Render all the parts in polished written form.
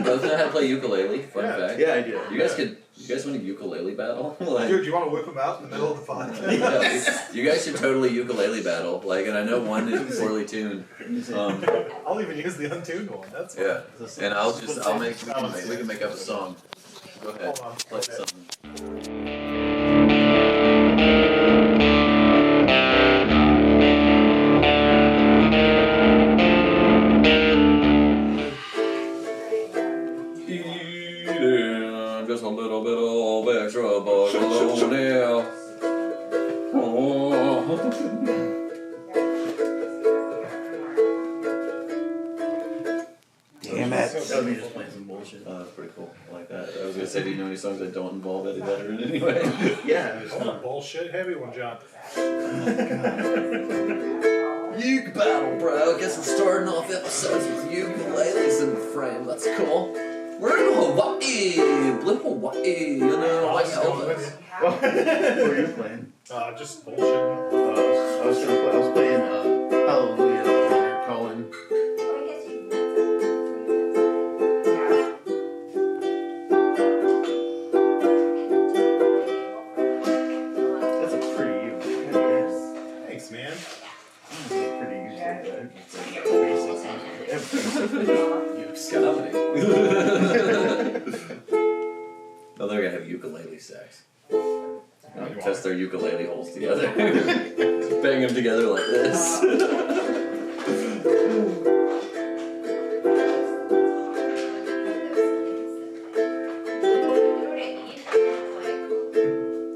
both know how to play ukulele. Fun fact. Yeah, I do. You guys want a ukulele battle? Like, Dude, you want to whip them out in the middle of the podcast? yeah, you guys should totally ukulele battle. Like, and I know one is poorly tuned. I'll even use the untuned one. That's fine. Yeah, and we can make up a song. Go ahead, play something. Just a little bit of extra bologna. Damn it. That would be just playing some bullshit. That's pretty cool. I like that. I was gonna say, do you know any songs that don't involve Eddie Vedder in any way? Yeah. Oh, bullshit heavy one, John. Uke battle, bro. Guess we're starting off episodes with ukuleles in the frame. That's cool. We're in Hawaii, blue Hawaii, you know, like Elvis. What were you playing? Just bullshit. I was playing Hallelujah by Leonard Cohen. That's a pretty uke. Thanks, man. That's a pretty uke. Uke's comedy. Oh, they're gonna have ukulele sex. Test their ukulele holes together. Just bang them together like this.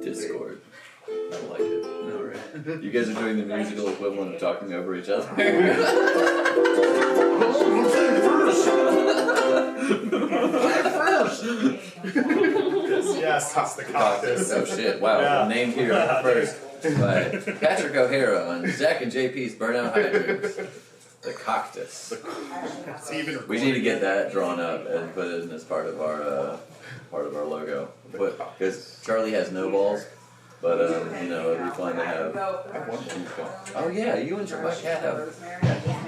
Discord. I like it. Alright. You guys are doing the musical equivalent of talking over each other. Yes, it's the cactus. Oh shit, wow. Yeah. Named here first by Patrick O'Hara on Zach and JP's Burnout Hydrants. The cactus. It's even We need to get that drawn up and put it in as part of our logo. Because Charlie has no balls, but you know, it'd be fun to have. Oh yeah, you and my cat have.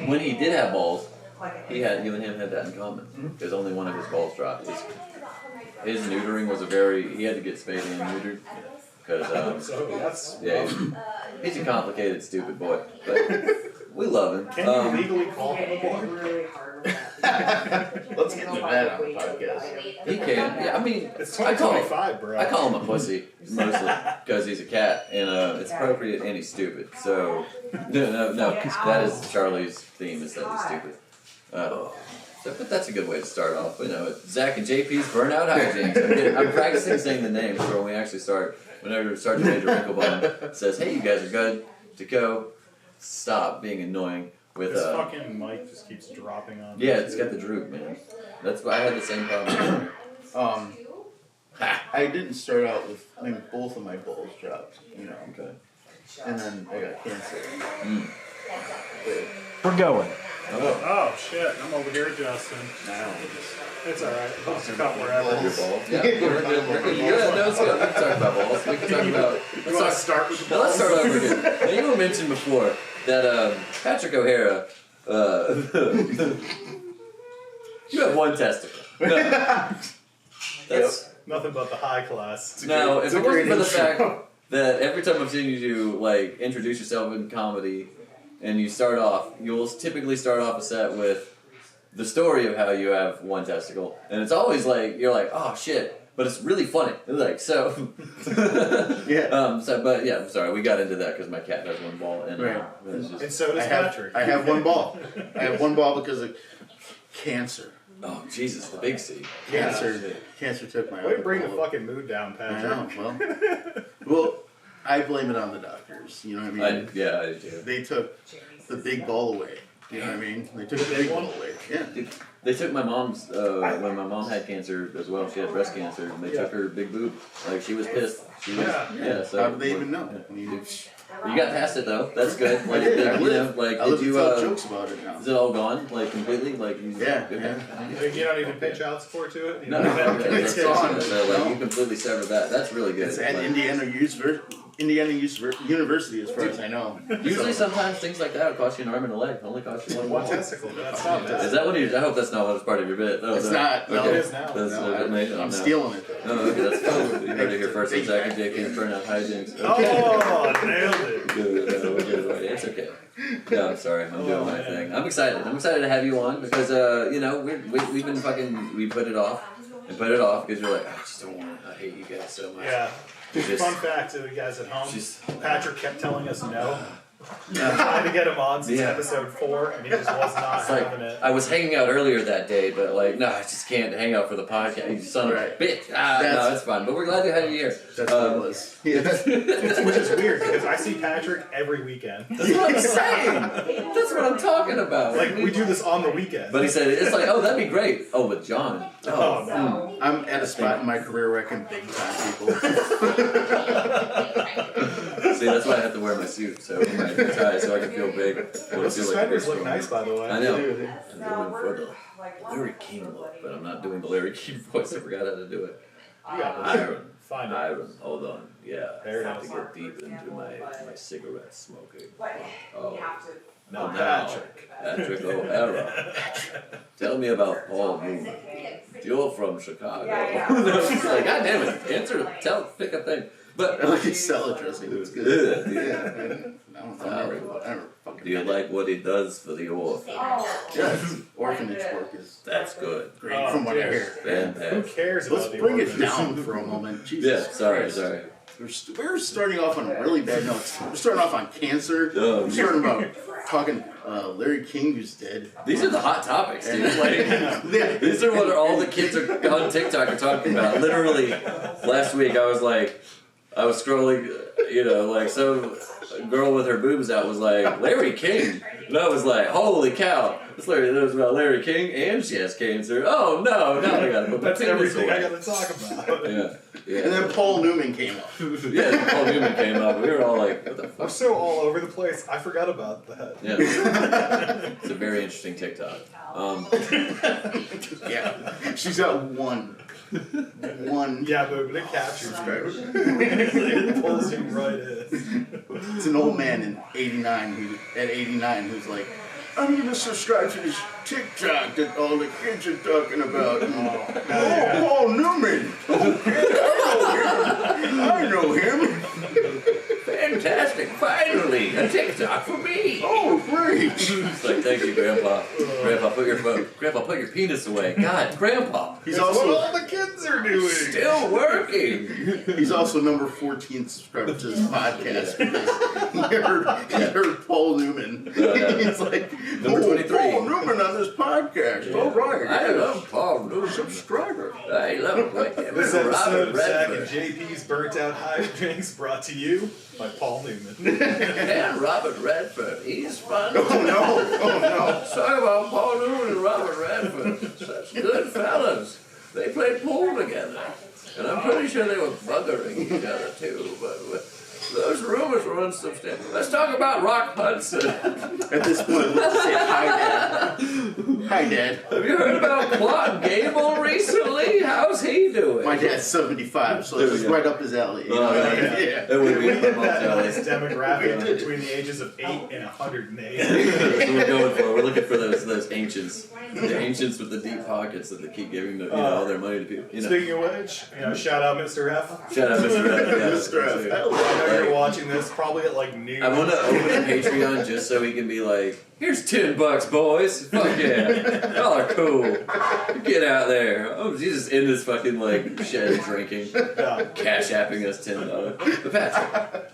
When he did have balls, you and him had that in common. Because only one of his balls dropped. His neutering was he had to get spayed and neutered. Because, so that's he's a complicated, stupid boy. But we love him. Can you legally call him a boy? Let's get into that on the podcast. He can. Yeah, I mean, It's 2025, bro. I call him a pussy mostly because he's a cat and it's appropriate and he's stupid. So no, that is Charlie's theme is that he's stupid. But that's a good way to start off. You know, Zach and JP's Burnout Hijinks. I'm practicing saying the names for when we actually start. Whenever Sergeant Major WrinkleBomb says, "Hey, you guys are good to go," stop being annoying with. This fucking mic just keeps dropping on. Yeah, it's got the droop, man. That's why I had the same problem. I didn't start out with. I mean, both of my balls dropped. You know. Okay. And then I got cancer. We're going. Oh shit! I'm over here adjusting. It's alright. I'll just cut wherever. Your balls. Yeah, we're good. Yeah, no, it's good. We can talk about balls. We can talk about. You want to start with the Now let's balls? start over again. Now, you mentioned before that Patrick O'Hara, you have one testicle. No. That's Nothing but the high class. now. If it's a it wasn't great for the intro. fact that every time I've seen you do like introduce yourself in comedy, and you start off, you'll typically start off a set with the story of how you have one testicle, and it's always like you're like, oh shit, but it's really funny. It's like so. Yeah. But yeah, I'm sorry, we got into that because my cat has one ball, and Right. it's just, And so does Patrick. I have one ball. I have one ball because of cancer. oh Jesus, the big C. Cancer took my Way to other bring the ball. fucking mood down, I Patrick. know. Well, I blame it on the doctors. You know what I mean? I do too. They took the big ball away. You know what I mean? They took the big ball away. Yeah. Dude, they took my mom's when my mom had cancer as well. She had breast cancer, and they took her big boob. Like she was pissed. She was, so How did they even know? You got past it though. That's good. Like, I did. I you know, like I did live to you? tell jokes about it now. Is it all gone? Like completely? Like you? Yeah. You don't even pay child support to it? You No, know? that's It's awesome. gone. So like No. you completely severed that. That's really good. It's at Like, Indiana Indiana University, as far as I know. Usually, sometimes things like that will cost you an arm and a leg. Only cost you one One more. testicle. That's not bad. Is that what I hope that's not what was part of your bit. No, It's not. No, okay. It is now. That's, I'm stealing it, though. Oh, okay, that's cool. You heard it here first. I'm Zach and JK's burnout hijinks. Okay. Oh, nailed it. Good. It's okay. No, I'm sorry. I'm doing my thing. I'm excited. I'm excited to have you on because, we've been we put it off and put it off because you're like, I just don't want to. I hate you guys so much. Yeah. Just- Fun fact to the guys at home, Just- Patrick kept telling us no. Trying to get him on since Yeah. episode 4, and he just was not It's like, having it. I was hanging out earlier that day, but like, no, I just can't hang out for the podcast. You son of a bitch. No, it's fine. But we're glad to have you here. That's what it was. Yeah. Which is weird because I see Patrick every weekend. That's what I'm saying. That's what I'm talking about. Like we do this on the weekend. But he said, it's like, oh, that'd be great. Oh, with John. Oh, no. I'm at a spot in my career where I can big time people. See, that's why I have to wear my suit, so my tie, so I can feel big. I Those feel like a big suspenders look storm. nice, by the way. I know. Dude. I'm going for the Larry King look, but I'm not doing the Larry King voice. I forgot how to do it. You got this. Iron. Find it. Iron. Hold on. Yeah. There it I have to is. get deep into my cigarette smoking. Oh. No, now, Patrick. Patrick O'Hara. Tell me about Paul Newman. You're from Chicago. It's like, God damn it. Answer. Pick a thing. But I like his salad dressing. It's good. I never fucking do you like what he does for the orphan? Yes. Orphanage work is That's good. great Oh, from what I dude. hear. Who Fantastic. cares about Let's the bring it orphans? down for a moment. Jesus Yeah, sorry. Christ. We're starting off on really bad notes. We're starting off on cancer. Oh, We're starting about talking Larry King, who's dead. These are the hot topics, dude. Like, Yeah. these are what all the kids on TikTok are talking about. Literally, last week I was scrolling, some girl with her boobs out was like, Larry King. And I was like, holy cow. This lady knows about Larry King and she has cancer. Oh no, now I gotta put my That's penis everything away. I gotta talk about. Yeah. And then Paul Newman came up. Yeah, Paul Newman came up. We were all like, what the I'm fuck? so all over the place. I forgot about that. Yeah. It's a very interesting TikTok. Yeah. She's got one. Yeah, but it captures you. It pulls you right in. It's an old man in 89 who's like, I'm gonna subscribe to this TikTok that all the kids are talking about. And, Paul Newman. Okay, I know him. Fantastic! Finally, a TikTok for me. Oh, great. It's like, thank you, Grandpa. Grandpa, put your penis away. God, Grandpa, He's That's what also all the kids are doing. still working. he's also number 14 subscriber to this podcast because he heard Paul Newman. Yeah. He's like, Number 23. Paul Newman on this podcast. All right. I love Paul Newman. Subscriber. I love This episode Robert of Zach and Redford. JP's Burnt Out Hijinks brought to you by Paul Newman. And Robert Redford. He's fun. Oh no. Let's talk about Paul Newman and Robert Redford. Such good fellas. They played pool together. And I'm pretty sure they were buggering each other too, but those rumors were unsubstantiated. Let's talk about Rock Hudson. At this point, let's say hi, Dad. Hi, Dad. Have you heard about Clark Gable recently? How's he doing? My dad's 75, so There this we is go. right up his alley. You know what I mean? Yeah. It would We be hit my that mom's nice alley. demographic between the ages of 8 and 108. That's what we're going for. We're looking for those ancients. The ancients with the deep pockets that they keep giving all their money to people. Speaking of which, shout out Mr. F. Shout out Mr. Red. Yeah, Mr. F. Hell I know yeah. you're watching this probably at like noon. I want to open a Patreon just so he can be like, here's $10, boys. Fuck yeah. Y'all are cool. Get out there. Oh, he's just in this fucking like shed drinking. Yeah. Cash apping us $10. But Patrick,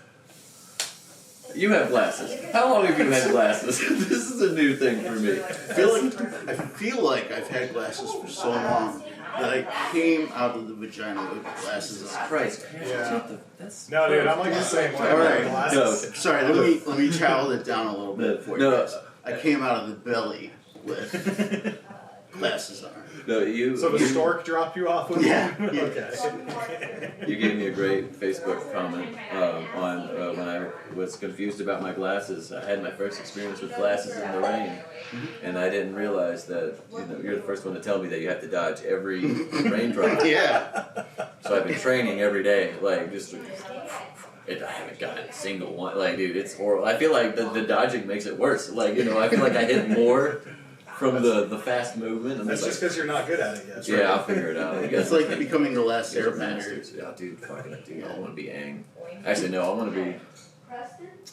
you have glasses. How long have you had glasses? This is a new thing for me. I feel like I've had glasses for so long that I came out of the vagina with glasses on. Christ. Yeah. That's No, dude, I'm like the same way. All right. Glasses. Sorry, let me child it down a little bit for you No. guys. I came out of the belly with glasses on. No, you. So the stork dropped you off with Yeah. one? Yeah. Okay. You gave me a great Facebook comment on when I was confused about my glasses. I had my first experience with glasses in the rain, and I didn't realize that you're the first one to tell me that you have to dodge every raindrop. Yeah. So I've been training every day, like just I haven't gotten a single one. Like, dude, it's horrible. I feel like the dodging makes it worse. Like, you know, I feel like I hit more from the fast movement. And That's just because you're not good at it yet. yeah, I'll figure it out. It's like becoming the last They're airbender. masters. Yeah, dude, fucking dude. I want to be Aang. Actually, no, I want to be.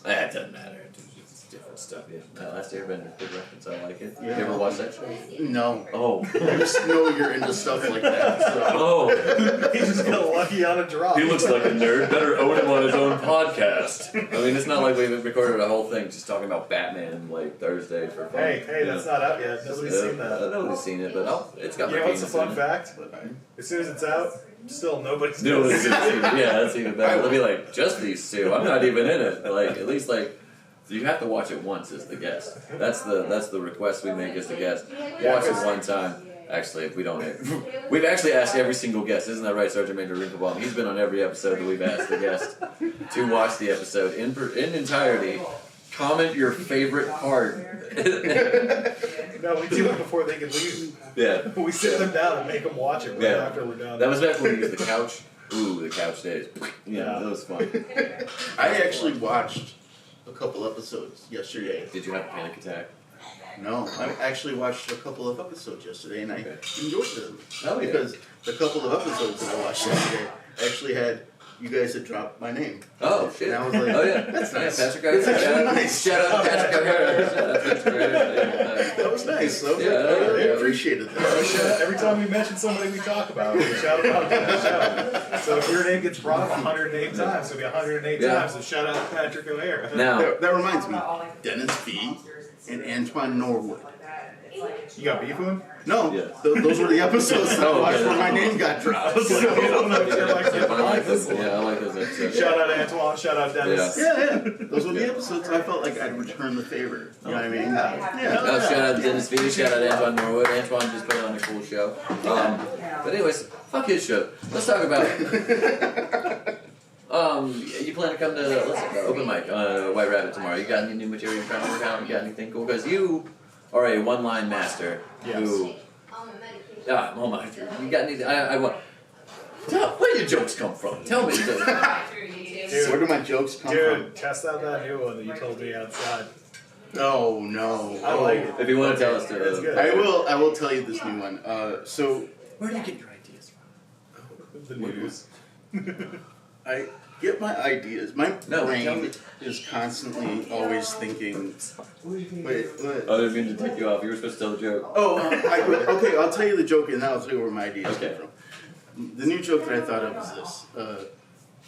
It doesn't matter. It's different stuff. Yeah. That last Airbender, good reference. I like it. Yeah. You ever watch that show? No. Oh. I just know you're into stuff like that. So. Oh. He just got lucky on a drop. He looks like a nerd. Better own him on his own podcast. I mean, it's not like we've recorded a whole thing just talking about Batman like Thursday for fun. Hey, that's not out yet. Nobody's seen that. Nobody's seen it, but it's got You my know what's a penis in fun it. fact? As soon as it's out, still nobody's No, gonna it's see it. yeah, that's even better. They'll be like, just these two. I'm not even in it. Like, at least like, you have to watch it once as the guest. That's the request we make as the guest. Watch it one time. Actually, if we don't, we've actually asked every single guest. Isn't that right, Sergeant Major WrinkleBomb? He's been on every episode that we've asked the guest to watch the episode in entirety. Comment your favorite part. No, we do it before they can leave. Yeah. We sit them down and make them watch it right Yeah. after we're done. That was back when we used the couch. Ooh, the couch days. Yeah, that was fun. I actually watched a couple episodes yesterday. Did you have a panic attack? No, I actually watched a couple of episodes yesterday, and I enjoyed them. Oh, yeah. Because the couple of episodes that I watched yesterday actually had you guys had dropped my name. Oh, shit. And I was like, Oh, yeah. that's nice. Yeah, Patrick O'Hara. That's actually nice. Shout out Patrick O'Hara. Shout out Patrick O'Hara. That was nice. So Yeah, I yeah. appreciated that. Every time we mention somebody we talk about, we shout them out on the show. So if your name gets brought up 108 times, it'll be 108 Yeah. times. So shout out to Patrick O'Hara. Now, That reminds me, Dennis B. and Antoine Norwood. You got beef with him? No, Yeah. those were the episodes that I Oh, watched okay. where my name got dropped. So you don't know if you're like I like this. Yeah, I like those episodes. Shout out Antoine, shout out Dennis. Yeah. Those were the episodes I felt like I'd return the favor. You know what I mean? No, shout out Dennis V, shout out Antoine Norwood. Antoine just put on a cool show. But anyways, fuck his show. Let's talk about. You plan to come to open mic White Rabbit tomorrow? You got any new material you're trying to work out? You got anything cool? Because you are a one-line master who. Oh my! You got any? I want. Where do your jokes come from? Tell me. Where do my jokes come Dude, test out that new one that you told me outside. from? Oh no. I like it. If you want to tell us It's to. good. I will tell you this new one. So Where do you get your ideas from? The news. I get my ideas. My No, tell me. brain is constantly always thinking. Wait, what? I didn't mean to take you off. You were supposed to tell the joke. Oh, okay. I'll tell you the joke, and then I'll tell you where my ideas Okay. come from. The new joke that I thought of is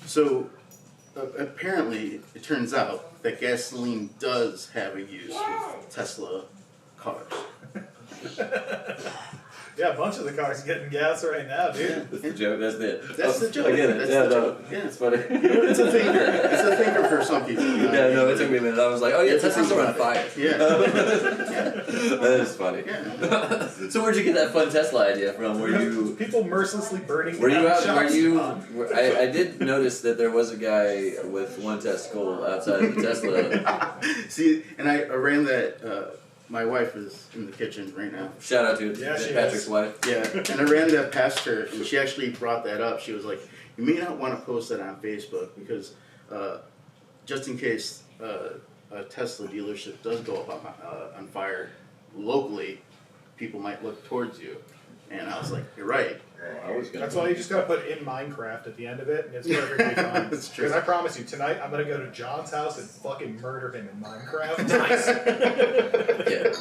this. Apparently, it turns out that gasoline does have a use with Tesla cars. Yeah, a bunch of the cars getting gas right now, dude. That's the joke. That's it. That's the joke. I get it. That's Yeah, the no, joke. Yeah. it's funny. It's a thinker. It's a thinker for some people. You know? Yeah, no, it took me a minute. I was like, oh yeah, It's a Tesla's think on about fire. it. Yeah. That is funny. Yeah. So where'd you get that fun Tesla idea from? Were you People mercilessly burning were you down out? shops. I did notice that there was a guy with one testicle outside of the Tesla. See, and I ran that. My wife is in the kitchen right now. Shout out to Yeah, she Patrick's is. wife. Yeah, and I ran that past her, and she actually brought that up. She was like, "You may not want to post that on Facebook because just in case a Tesla dealership does go up on fire locally, people might look towards you." And I was like, "You're right." I was gonna. That's why you just gotta put in Minecraft at the end of it, and it's perfectly fine. That's true. Because I promise you, tonight I'm gonna go to John's house and fucking murder him in Minecraft. Yeah.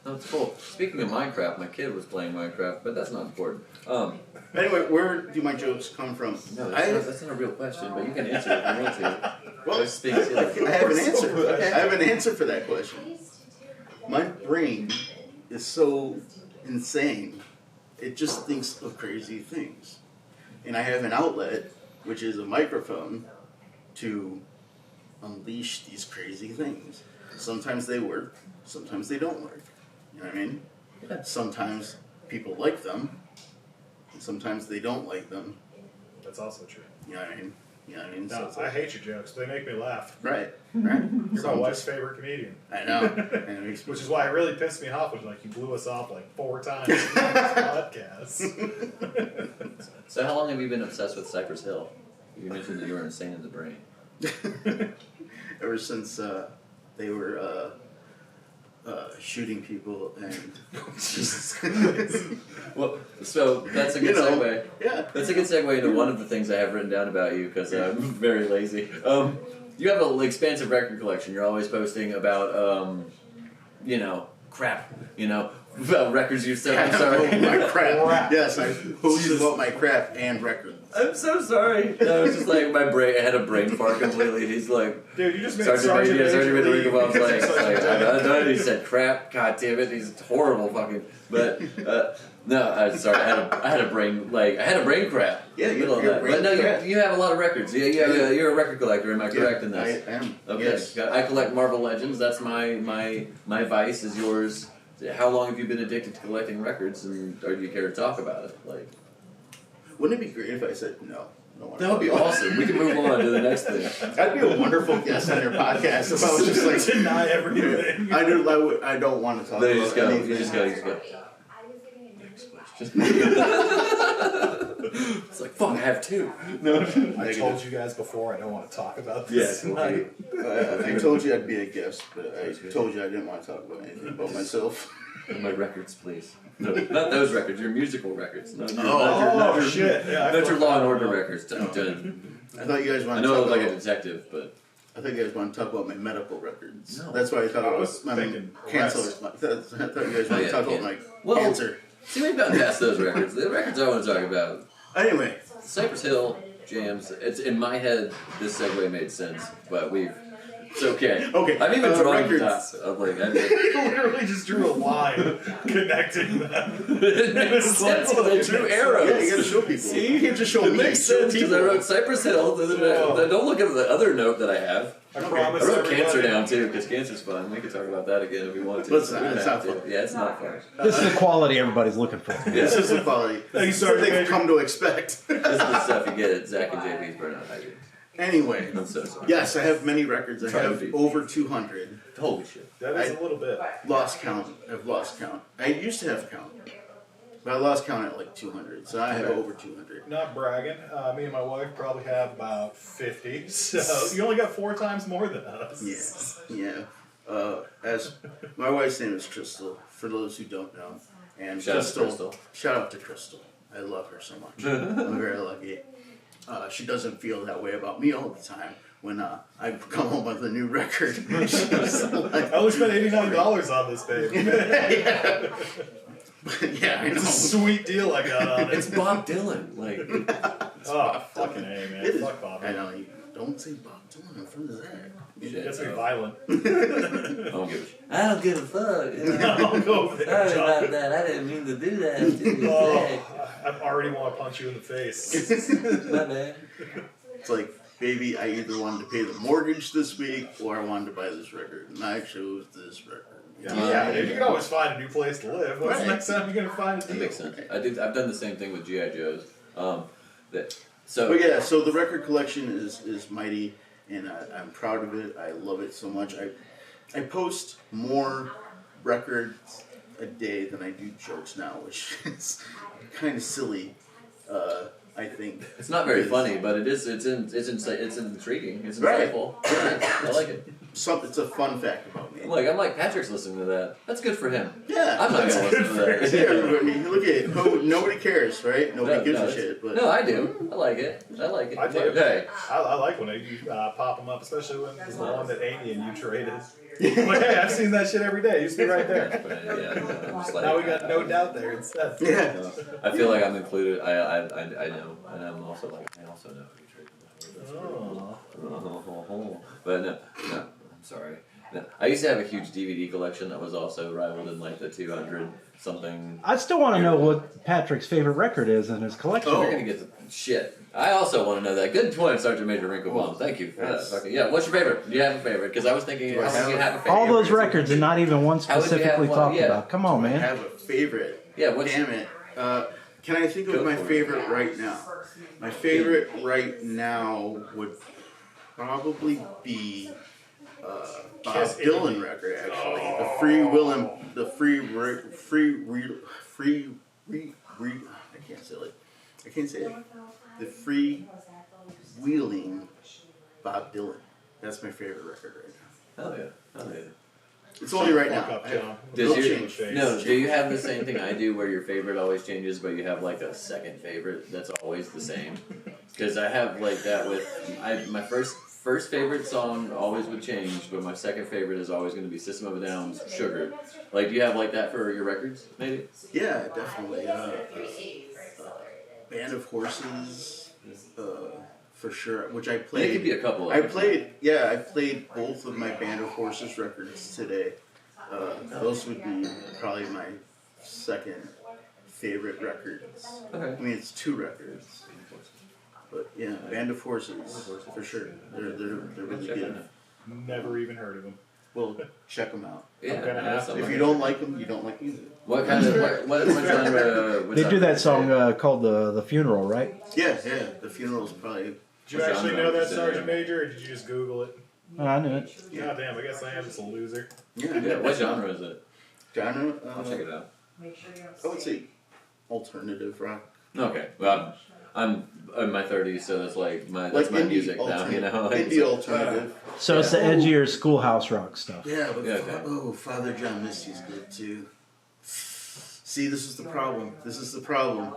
No, it's cool. Speaking of Minecraft, my kid was playing Minecraft, but that's not important. Anyway, where do my jokes come from? No, I that's not a real question, but you can answer it if you want to. Well, Just speak silly. I have an We're so answer. good. I have an answer for that question. My brain is so insane. It just thinks of crazy things. And I have an outlet, which is a microphone, to unleash these crazy things. Sometimes they work, sometimes they don't work. You know what I mean? Yeah. Sometimes people like them, and sometimes they don't like them. That's also true. You know what I mean? You know what I mean? No, it's I like, hate your jokes. They make me laugh. right. You're So my I'm wife's just- favorite comedian. I know. And it makes me Which is why it really pissed me off. Was like you blew us off like 4 times in this podcast. So how long have you been obsessed with Cypress Hill? You mentioned that you were insane in the brain. Ever since they were shooting people and Jesus. Well, so that's a good segue. Yeah. That's a good segue into one of the things I have written down about you because I'm very lazy. You have an expansive record collection. You're always posting about, crap. About records you've sold. I'm sorry. My crap. Yes, I posted about my crap and records. I'm so sorry. No, it's just like my brain. I had a brain fart completely. He's like, dude, you just made Sergeant Major WrinkleBomb's like, Sergeant I know he said crap. God damn it, he's horrible fucking. But no, I'm sorry. I had a brain crap. Yeah, in the middle of that. But no, you have a lot of records. Yeah, you're a record collector. Am I correct in this? I am. Okay. Yes. I collect Marvel Legends. That's my vice. Is yours? How long have you been addicted to collecting records, and do you care to talk about it? Like, wouldn't it be great if I said no? That would be awesome. We can move on to the next thing. That'd be a wonderful guest on your podcast if I was just like deny everything. I don't want to talk No, about you just go. anything. You just go. Next question. It's like, fuck, I have two. No. I told you guys before I don't want to talk about this tonight. I told you I'd be a guest, but I told you I didn't want to talk about anything about myself. My records, please. No, not those records. Your musical records. Not your, Shit! Yeah, not your Law and Order records. Dun, dun. I thought you guys I wanted know to I talk look like a about. detective, but I think you guys want to talk about my medical records. No. That's why I thought I it was was thinking cancer. arrest. I thought you guys wanted to talk about my Well, cancer. see, we've gotten past those records. The records I want to talk about. Anyway, Cypress Hill jams. It's in my head. This segue made sense, but it's okay. Okay, I'm even drawing records. dots. I'm like, I literally just drew a line connecting them. it makes sense because I drew arrows. yeah, you gotta show people. See? You can't just show It me. makes Show sense because I people. wrote Cypress Hill. Don't look at the other note that I have. I I promise wrote everybody. cancer down too because cancer's fun. We can talk about that again if we want to. But it's not- We don't it's have not to. fun. Yeah, it's not fun. This is the quality everybody's looking for. This is the quality. This is what they've come to expect. This is the stuff you get at Zach and JP's Burnout Hydrate. Anyway, I'm so sorry. yes, I have many records. I have Trophy. over 200. Holy shit. That is a little bit. Lost count. I've lost count. I used to have count, but I lost count at like 200. So I have over 200. Not bragging. Me and my wife probably have about 50. So you only got 4 times more than us. Yeah. As my wife's name is Crystal, for those who don't know, and Shout out to Crystal. Shout out to Crystal. I love her so much. I'm very lucky. She doesn't feel that way about me all the time. When I come home with a new record, she's like, I only spent $89 on this, babe. yeah, I know. It's a sweet deal I got on It's it. Bob Dylan. Like, Oh, fucking A, man. It is. Fuck Bob. I know. You don't say Bob Dylan in front of Zach. shit. That's me no. violent. I don't give a fuck. I'll go over there, Sorry about John. that. I didn't mean to do that. To you, Oh, I already want to punch you in the face. Zach. My bad. It's like, baby, I either wanted to pay the mortgage this week or I wanted to buy this record, and I chose this record. Yeah, dude, you can always find a new place to live. When's the Right. next time you're gonna find a That deal? makes sense. I've done the same thing with G.I. Joes. So But yeah, so the record collection is mighty, and I'm proud of it. I love it so much. I post more records a day than I do jokes now, which is kind of silly. I think it's not very funny, but it's intriguing. It's Right. insightful. I like it. It's a fun fact about me. I'm like Patrick's listening to that. That's good for him. Yeah, I'm not gonna listen to that. Yeah, everybody, look at it. Nobody cares, right? Nobody gives a shit. But No, I do. I like it. I like it. I do. Hey, I like when you pop them up, especially when it's the one that Amy and you traded. Like, hey, I've seen that shit every day. It used to be right there. but, yeah, I'm just like, Now we got no doubt there instead. yeah, I feel like I'm included. I know, and I'm also like I also know who traded. Oh. But no, I'm sorry. No, I used to have a huge DVD collection that was also rivaled in like the 200 something. I still want to know what Patrick's favorite record is in his collection. You're gonna get the shit. I also want to know that. Good point, Sergeant Major WrinkleBomb. Thank you for that. Yes. Fucking, yeah, what's your favorite? Do you have a favorite? Because I was thinking, Do I how would you have have a favorite? All those records and not even one How would you have specifically one? talked Yeah. about. Come on, I man. have a favorite. Yeah, what's Damn it. Can I think Go of my for it. favorite right now? My favorite right now would probably be Bob Kiss Dylan record, actually. The Free Will and the I can't say it. The Free Wheeling Bob Dylan. That's my favorite record right now. Hell yeah. Hell yeah. It's only right Fuck now. up, John. Does It'll your, change. no, do you have the same thing I do where your favorite always changes, but you have like a second favorite that's always the same? Because I have like that with my first favorite song always would change, but my second favorite is always going to be System of a Down's Sugar. Like, do you have like that for your records, maybe? Yeah, definitely. Band of Horses, for sure. Which I played. It could be a couple. I played both of my Band of Horses records today. Those would be probably my second favorite records. Okay. I mean, it's 2 records. But yeah, Band of Horses, for sure. They're really good. Never even heard of them. Well, check them out. Yeah, gonna have to. something If you like don't like them, you don't like music. what kind of what genre? What They type do of- that song called the Funeral, right? Yeah. The Funeral's probably. Did you What actually genre know that, is it? Sergeant Major, or did you just Google it? Oh, I knew it. Yeah. God damn, I guess I am just a loser. Yeah, what genre is it? Genre. I'll check it out. I would say alternative rock. Okay, well, I'm in my 30s, so that's like that's my indie music now, you know. Like, Indie alternative. So it's the edgier schoolhouse rock stuff. Yeah, but Yeah, okay. Father John Misty's good too. See, this is the problem. This is the problem.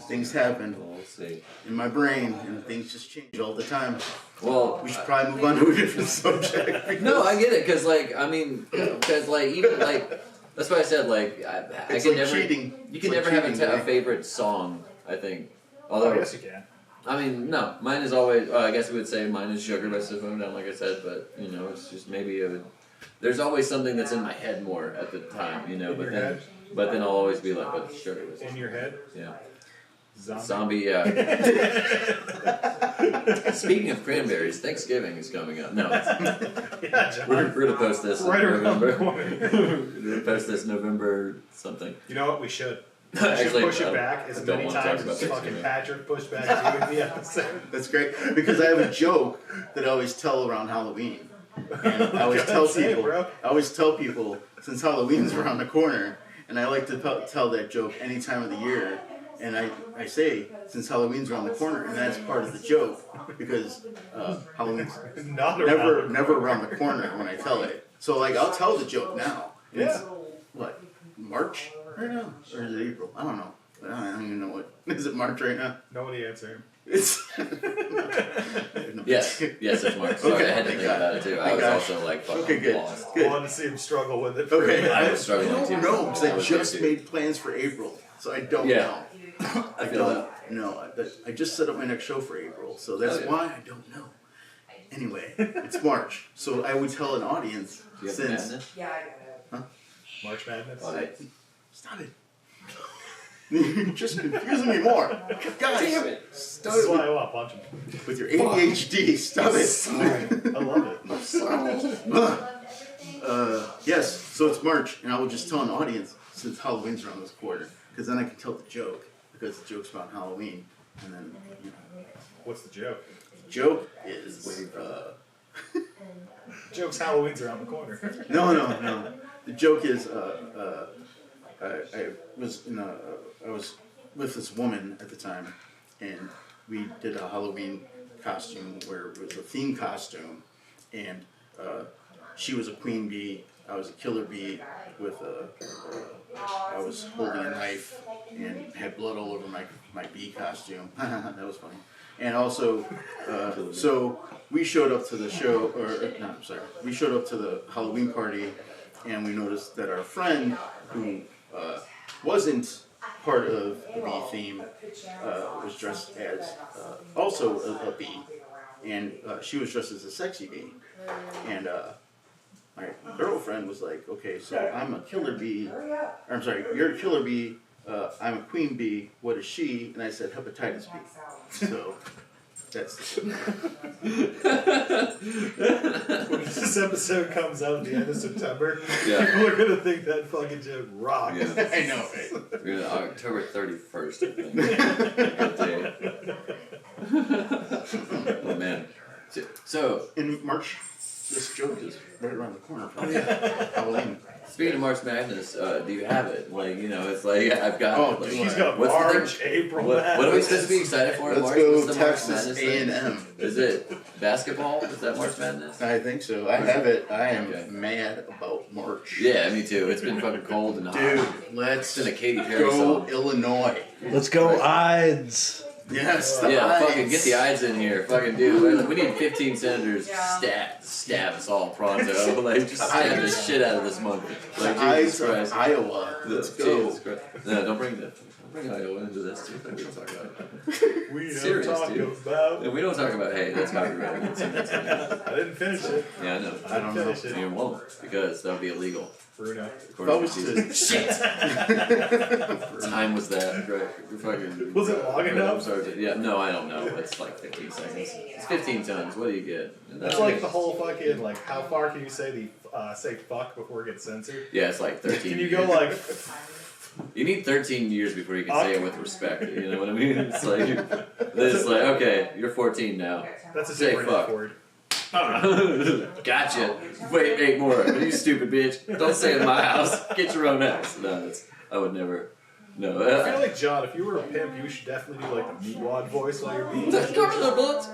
Things happen We'll see. in my brain, and things just change all the time. Well, We should probably move on to a different subject. no, I get it, cause like I mean, cause like even like that's why I said like I It's can like never. cheating. You It's can like never have cheating, a right? favorite song. I think. Oh, Although yes, you can. I mean, no, mine is always. I guess we would say mine is Sugar by System of a Down, like I said, but you know, it's just maybe there's always something that's in my head more at the time, you know. In But your then, head? but then I'll always be like, but Sugar was. In your head? Yeah. Zombie. Zombie, yeah. Speaking of cranberries, Thanksgiving is coming up. No, Yeah, John. we're gonna post this Right in around the November. corner. We're gonna post this November something. You know what? We should. We should Actually, push I- it back as I don't many wanna talk times about as fucking Thanksgiving. Patrick pushed back to the episode. That's great because I have a joke that I always tell around Halloween. And I always tell Say it, people. bro. I always tell people since Halloween's around the corner, and I like to tell that joke any time of the year. And I say since Halloween's around the corner, and that's part of the joke because Halloween's Not around. never around the corner when I tell it. So like I'll tell the joke now. And it's, Yeah. what, March right now, or is it April? I don't know. I don't even know what. Is it March right now? Nobody answered. It's. Yes, it's Mark. Sorry, Okay, I had to thank think God. about it too. I Thank was God. also like fucking Okay, good. lost. I Good. wanted to see him struggle with it. For Okay, a I minute. was struggling I too. don't know because I was just too. made plans for April, so I don't Yeah. know. I feel that. No, I just set up my next show for April, so that's Oh, yeah. why I don't know. Anyway, it's March, so I would tell an audience Do you have since. madness? March Madness. Oh, yeah. Stop it! You're just confusing me more, guys. Damn it. Stop This is it why I want to punch him. with your ADHD. Stop it. I love it. Yes, so it's March, and I will just tell an audience since Halloween's around this quarter, because then I can tell the joke, because the joke's about Halloween, and then, you know. What's the joke? The joke is, Joke's Halloween's around the corner. no. The joke is, I was with this woman at the time, and we did a Halloween costume where it was a theme costume, and she was a queen bee, I was a killer bee with I was holding a knife and had blood all over my bee costume. That was funny. And also, so we showed up to the show, we showed up to the Halloween party, and we noticed that our friend, who wasn't part of the bee theme, was dressed as also a bee, and she was dressed as a sexy bee. And my girlfriend was like, okay, so I'm a killer bee, you're a killer bee, I'm a queen bee, what is she? And I said hepatitis B. So that's When this episode comes out at the end of September, Yeah. people are gonna think that fucking joke rocks. Yeah. I know, right? We're gonna, October 31st, I think. Good day. Oh man. So In March. this joke is right around the corner from Halloween. Speaking of March Madness, do you have it? Like, you know, it's like I've got. Oh, it. Like, He's got what's the March, thing? April. What are we supposed to be excited for? in Let's March? go What's the March Texas Madness thing? A&M. Is it basketball? Is that March Madness? I think so. I have it. I am Okay. mad about March. Yeah, me too. It's been fucking cold and hot. Dude, let's It's been a Katy Perry go song. Illinois. Let's go, Ides. Yes, the Yeah, Ides. fucking get the Ides in here. Fucking dude. We need 15 senators stab us all pronto. Like, just stab the shit out of this monkey. Like, The Ides Jesus of Christ. Iowa. Let's go. Jesus Christ. No, don't bring Iowa into this too. We don't talk about it. We don't Serious, talk dude. about. And we don't talk about, hey, that's copyrighted. I didn't finish it. Yeah, I know. I don't know. Finish it. You won't, because that would be illegal. Bruno. According That to was Jesus. just Shit! Time was that? Right. You're fucking. Was it long enough? I'm sorry. Yeah, no, I don't know. It's like 15 seconds. It's 15 tons. What do you get? That's like the whole fucking, like, how far can you say say fuck before it gets censored? Yeah, it's like 13 Can you years. go like, You need 13 years before you can say it with respect. You know what I mean? It's like, okay, you're 14 now. that's a Say different fuck. F word. Gotcha. Wait, 8 more. You stupid bitch. Don't say it in my house. Get your own house. No, I would never. No. I feel like, John, if you were a pimp, you should definitely do like the meatwad voice while you're being Come here, bitch.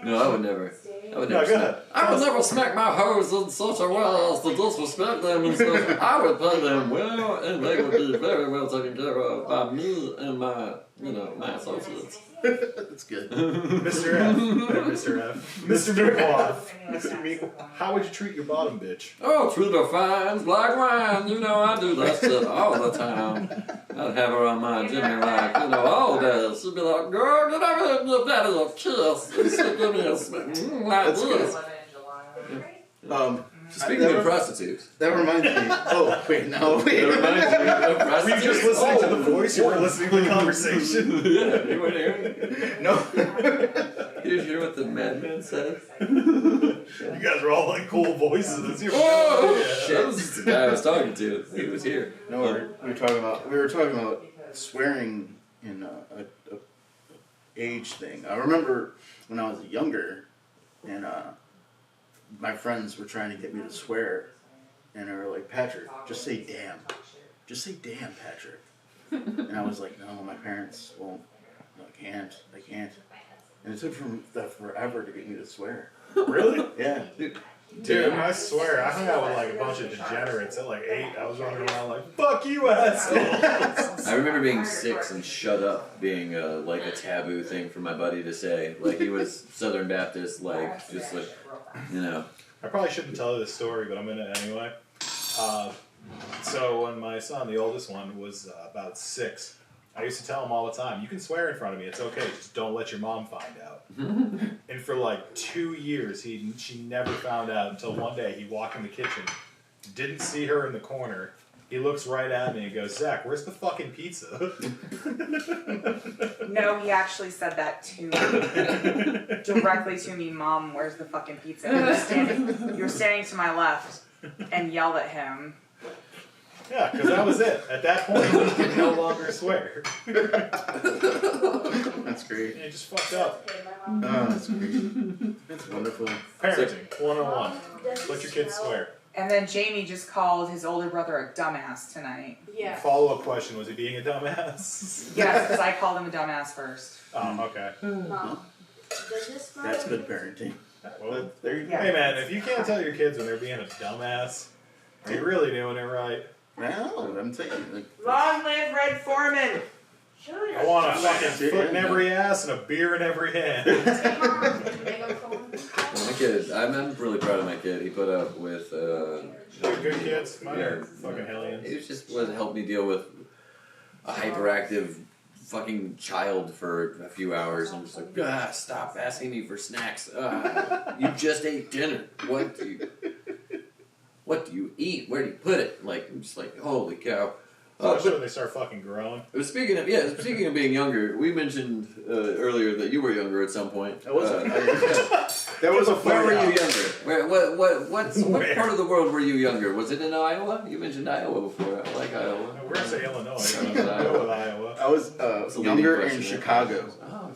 No, I would never. I would never. No, go ahead. I would never smack my hoes in such a way as to disrespect them and stuff. I would pay them well, and they would be very well taken care of by me and my, my associates. That's good. Mr. F. Mr. F. Mr. Meatwad. Mr. Meatwad. How would you treat your bottom bitch? Oh, treat her fine, like wine. You know I do that shit all the time. I'd have her on my Jimmy like, all day. She'd be like, girl, get over here and give daddy a kiss. And she'd give me a like this. Speaking of prostitutes. That reminds me. Oh, wait, no, wait. That reminds me of Were prostitutes. you just listening to the voice? You weren't listening to the conversation? Yeah, you weren't hearing? No. You didn't hear what the madman said? You guys are all like cool voices. Oh, shit. That was the guy I was talking to. He was here. No, we were talking about swearing in a age thing. I remember when I was younger, and my friends were trying to get me to swear, and they were like, Patrick, just say damn. Just say damn, Patrick. And I was like, no, my parents won't. No, I can't. And it took forever to get me to swear. Really? Yeah. Dude, I swear, I hung out with like a bunch of degenerates. At like 8, I was running around like, fuck you, assholes. I remember being 6 and shut up being like a taboo thing for my buddy to say. Like he was Southern Baptist, like just like, I probably shouldn't tell you this story, but I'm in it anyway. So when my son, the oldest one, was about 6, I used to tell him all the time, you can swear in front of me, it's okay, just don't let your mom find out. And for like 2 years, she never found out until one day he walked in the kitchen, didn't see her in the corner, he looks right at me and goes, Zach, where's the fucking pizza? No, he actually said that to me. Directly to me, Mom, where's the fucking pizza? You were standing to my left and yelled at him. Yeah, because that was it. At that point, he could no longer swear. That's great. He just fucked up. Oh, that's great. That's wonderful. Parenting, 101. Let your kids swear. And then Jamie just called his older brother a dumbass tonight. Yeah. Follow-up question, was he being a dumbass? Yes, because I called him a dumbass first. Oh, okay. Mom, does this That's good parenting. Well, There you go. hey man, if you can't tell your kids when they're being a dumbass, are you really doing it right? Well, I'm saying, like, Long live Red Foreman! I want a fucking foot in every ass and a beer in every hand. My kid, I'm really proud of my kid. He put up with. Good kids, mine are Yeah. fucking hellions. It was just what helped me deal with a hyperactive fucking child for a few hours. I'm just like, stop asking me for snacks. You just ate dinner. What do you eat? Where do you put it? Like, I'm just like, holy cow. Especially when they start fucking growing. Speaking of being younger, we mentioned earlier that you were younger at some point. I wasn't. That was a Where were you funny. younger? What Where? part of the world were you younger? Was it in Iowa? You mentioned Iowa before. I like Iowa. We're gonna say Illinois. I Yeah. don't know with Iowa. I was It's a leading younger question in there. Chicago. Oh,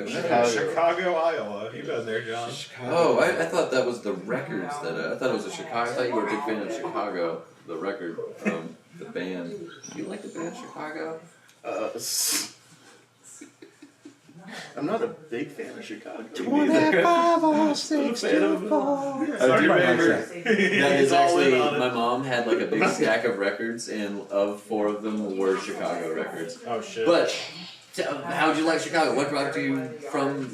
Chicago. Chicago, Iowa. You been there, John? Oh, I thought that was the records that I thought it was a Chicago. I thought you were a big fan of Chicago, the record, the band. You like the band Chicago? I'm not a big fan of Chicago. 25 I do remember that. that is He's all actually in on it. my mom had like a big stack of records, and of 4 of them were Chicago records. Oh shit. But how'd you like Chicago? What brought you from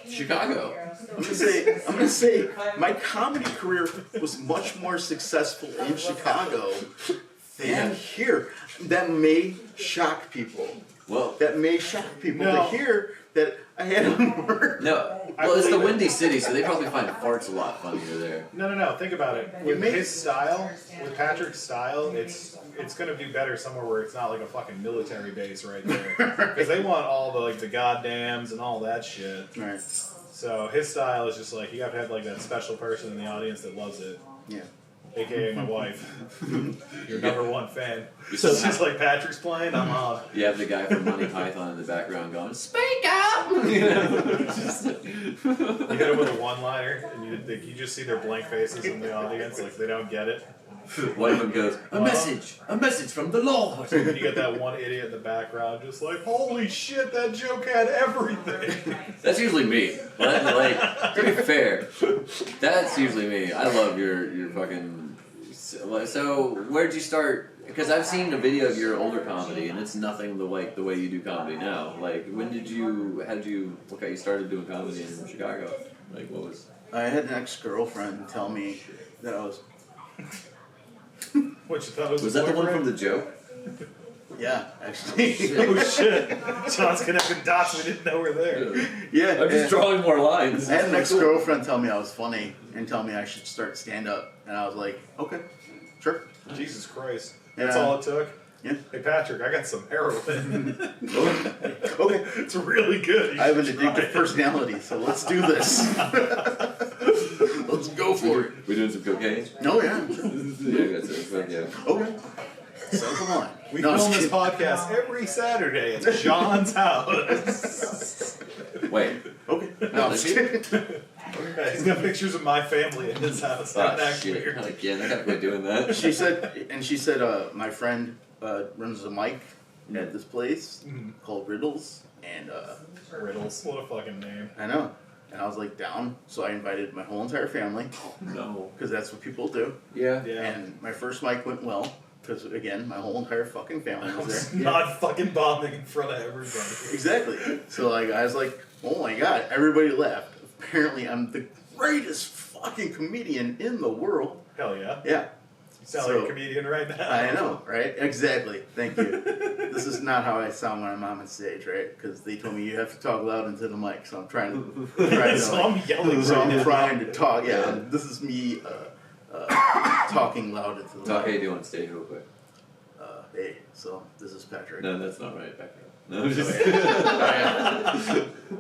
Chicago? I'm gonna say my comedy career was much more successful in Chicago than here. That may shock people. Well, That may shock people No. to hear that I had more. no. I Well, it's the believe it. Windy City, so they probably find farts a lot funnier there. No. Think about it. With may- his style, with Patrick's style, it's gonna do better somewhere where it's not like a fucking military base right there. Because they want all the the goddams and all that shit. Right. So his style is just like you have to have like that special person in the audience that loves it. Yeah. AKA my wife. Your #1 fan. So- So she's like Patrick's playing, I'm on. You have the guy from Monty Python in the background going, "Speak up!" You know, just- You hit him with a one-liner, and you just see their blank faces in the audience, like they don't get it. One of them goes, a message from the Lord." And you get that one idiot in the background, just like, holy shit, that joke had everything. That's usually me. But, like, to be fair, that's usually me. I love your fucking. So where'd you start? Because I've seen a video of your older comedy, and it's nothing the way you do comedy now. Like, what got you started doing comedy in Chicago? Like, what was? I had an ex-girlfriend tell me that I was. What, you thought it was Was a that the one boyfriend? from the joke? Yeah, actually. Oh shit. John's connecting dots we didn't know were there. Yeah. I'm just drawing more lines. I had an ex-girlfriend tell me I was funny and tell me I should start stand-up, and I was like, okay, sure. Jesus Christ. That's Yeah. all it took? Yeah. Hey Patrick, I got some heroin. Okay. It's really good. You I have an should try addictive it. personality, so let's do this. Let's go for it. We doing some cocaine? No, yeah, sure. Yeah, that's it. But yeah. Okay. So come on. We No, I'm film just this kidding. podcast every Saturday at John's house. Wait. Okay. No, I'm just kidding. He's got pictures of my family in his house. Oh Not that shit! weird. Again, I gotta quit doing that. She said, my friend runs a mic at this place called Riddles, and Riddles. What a fucking name. I know. And I was like down, so I invited my whole entire family No. because that's what people do. Yeah. Yeah. And my first mic went well because again, my whole entire fucking family I was was there. not fucking bombing in front of everybody. Exactly. So like I was like, oh my god, everybody laughed. Apparently, I'm the greatest fucking comedian in the world. Hell yeah. Yeah. You sound So- like a comedian right now. I know, right? Exactly. Thank you. This is not how I sound when I'm on stage, right? Because they told me you have to talk loud into the mic, so I'm trying to. So I'm yelling So right I'm now. trying to talk. Yeah, Yeah. this is me talking loud into the Talk how you mic. do on stage real quick. Hey, so this is Patrick. No, that's not right. Back up. No, I'm just.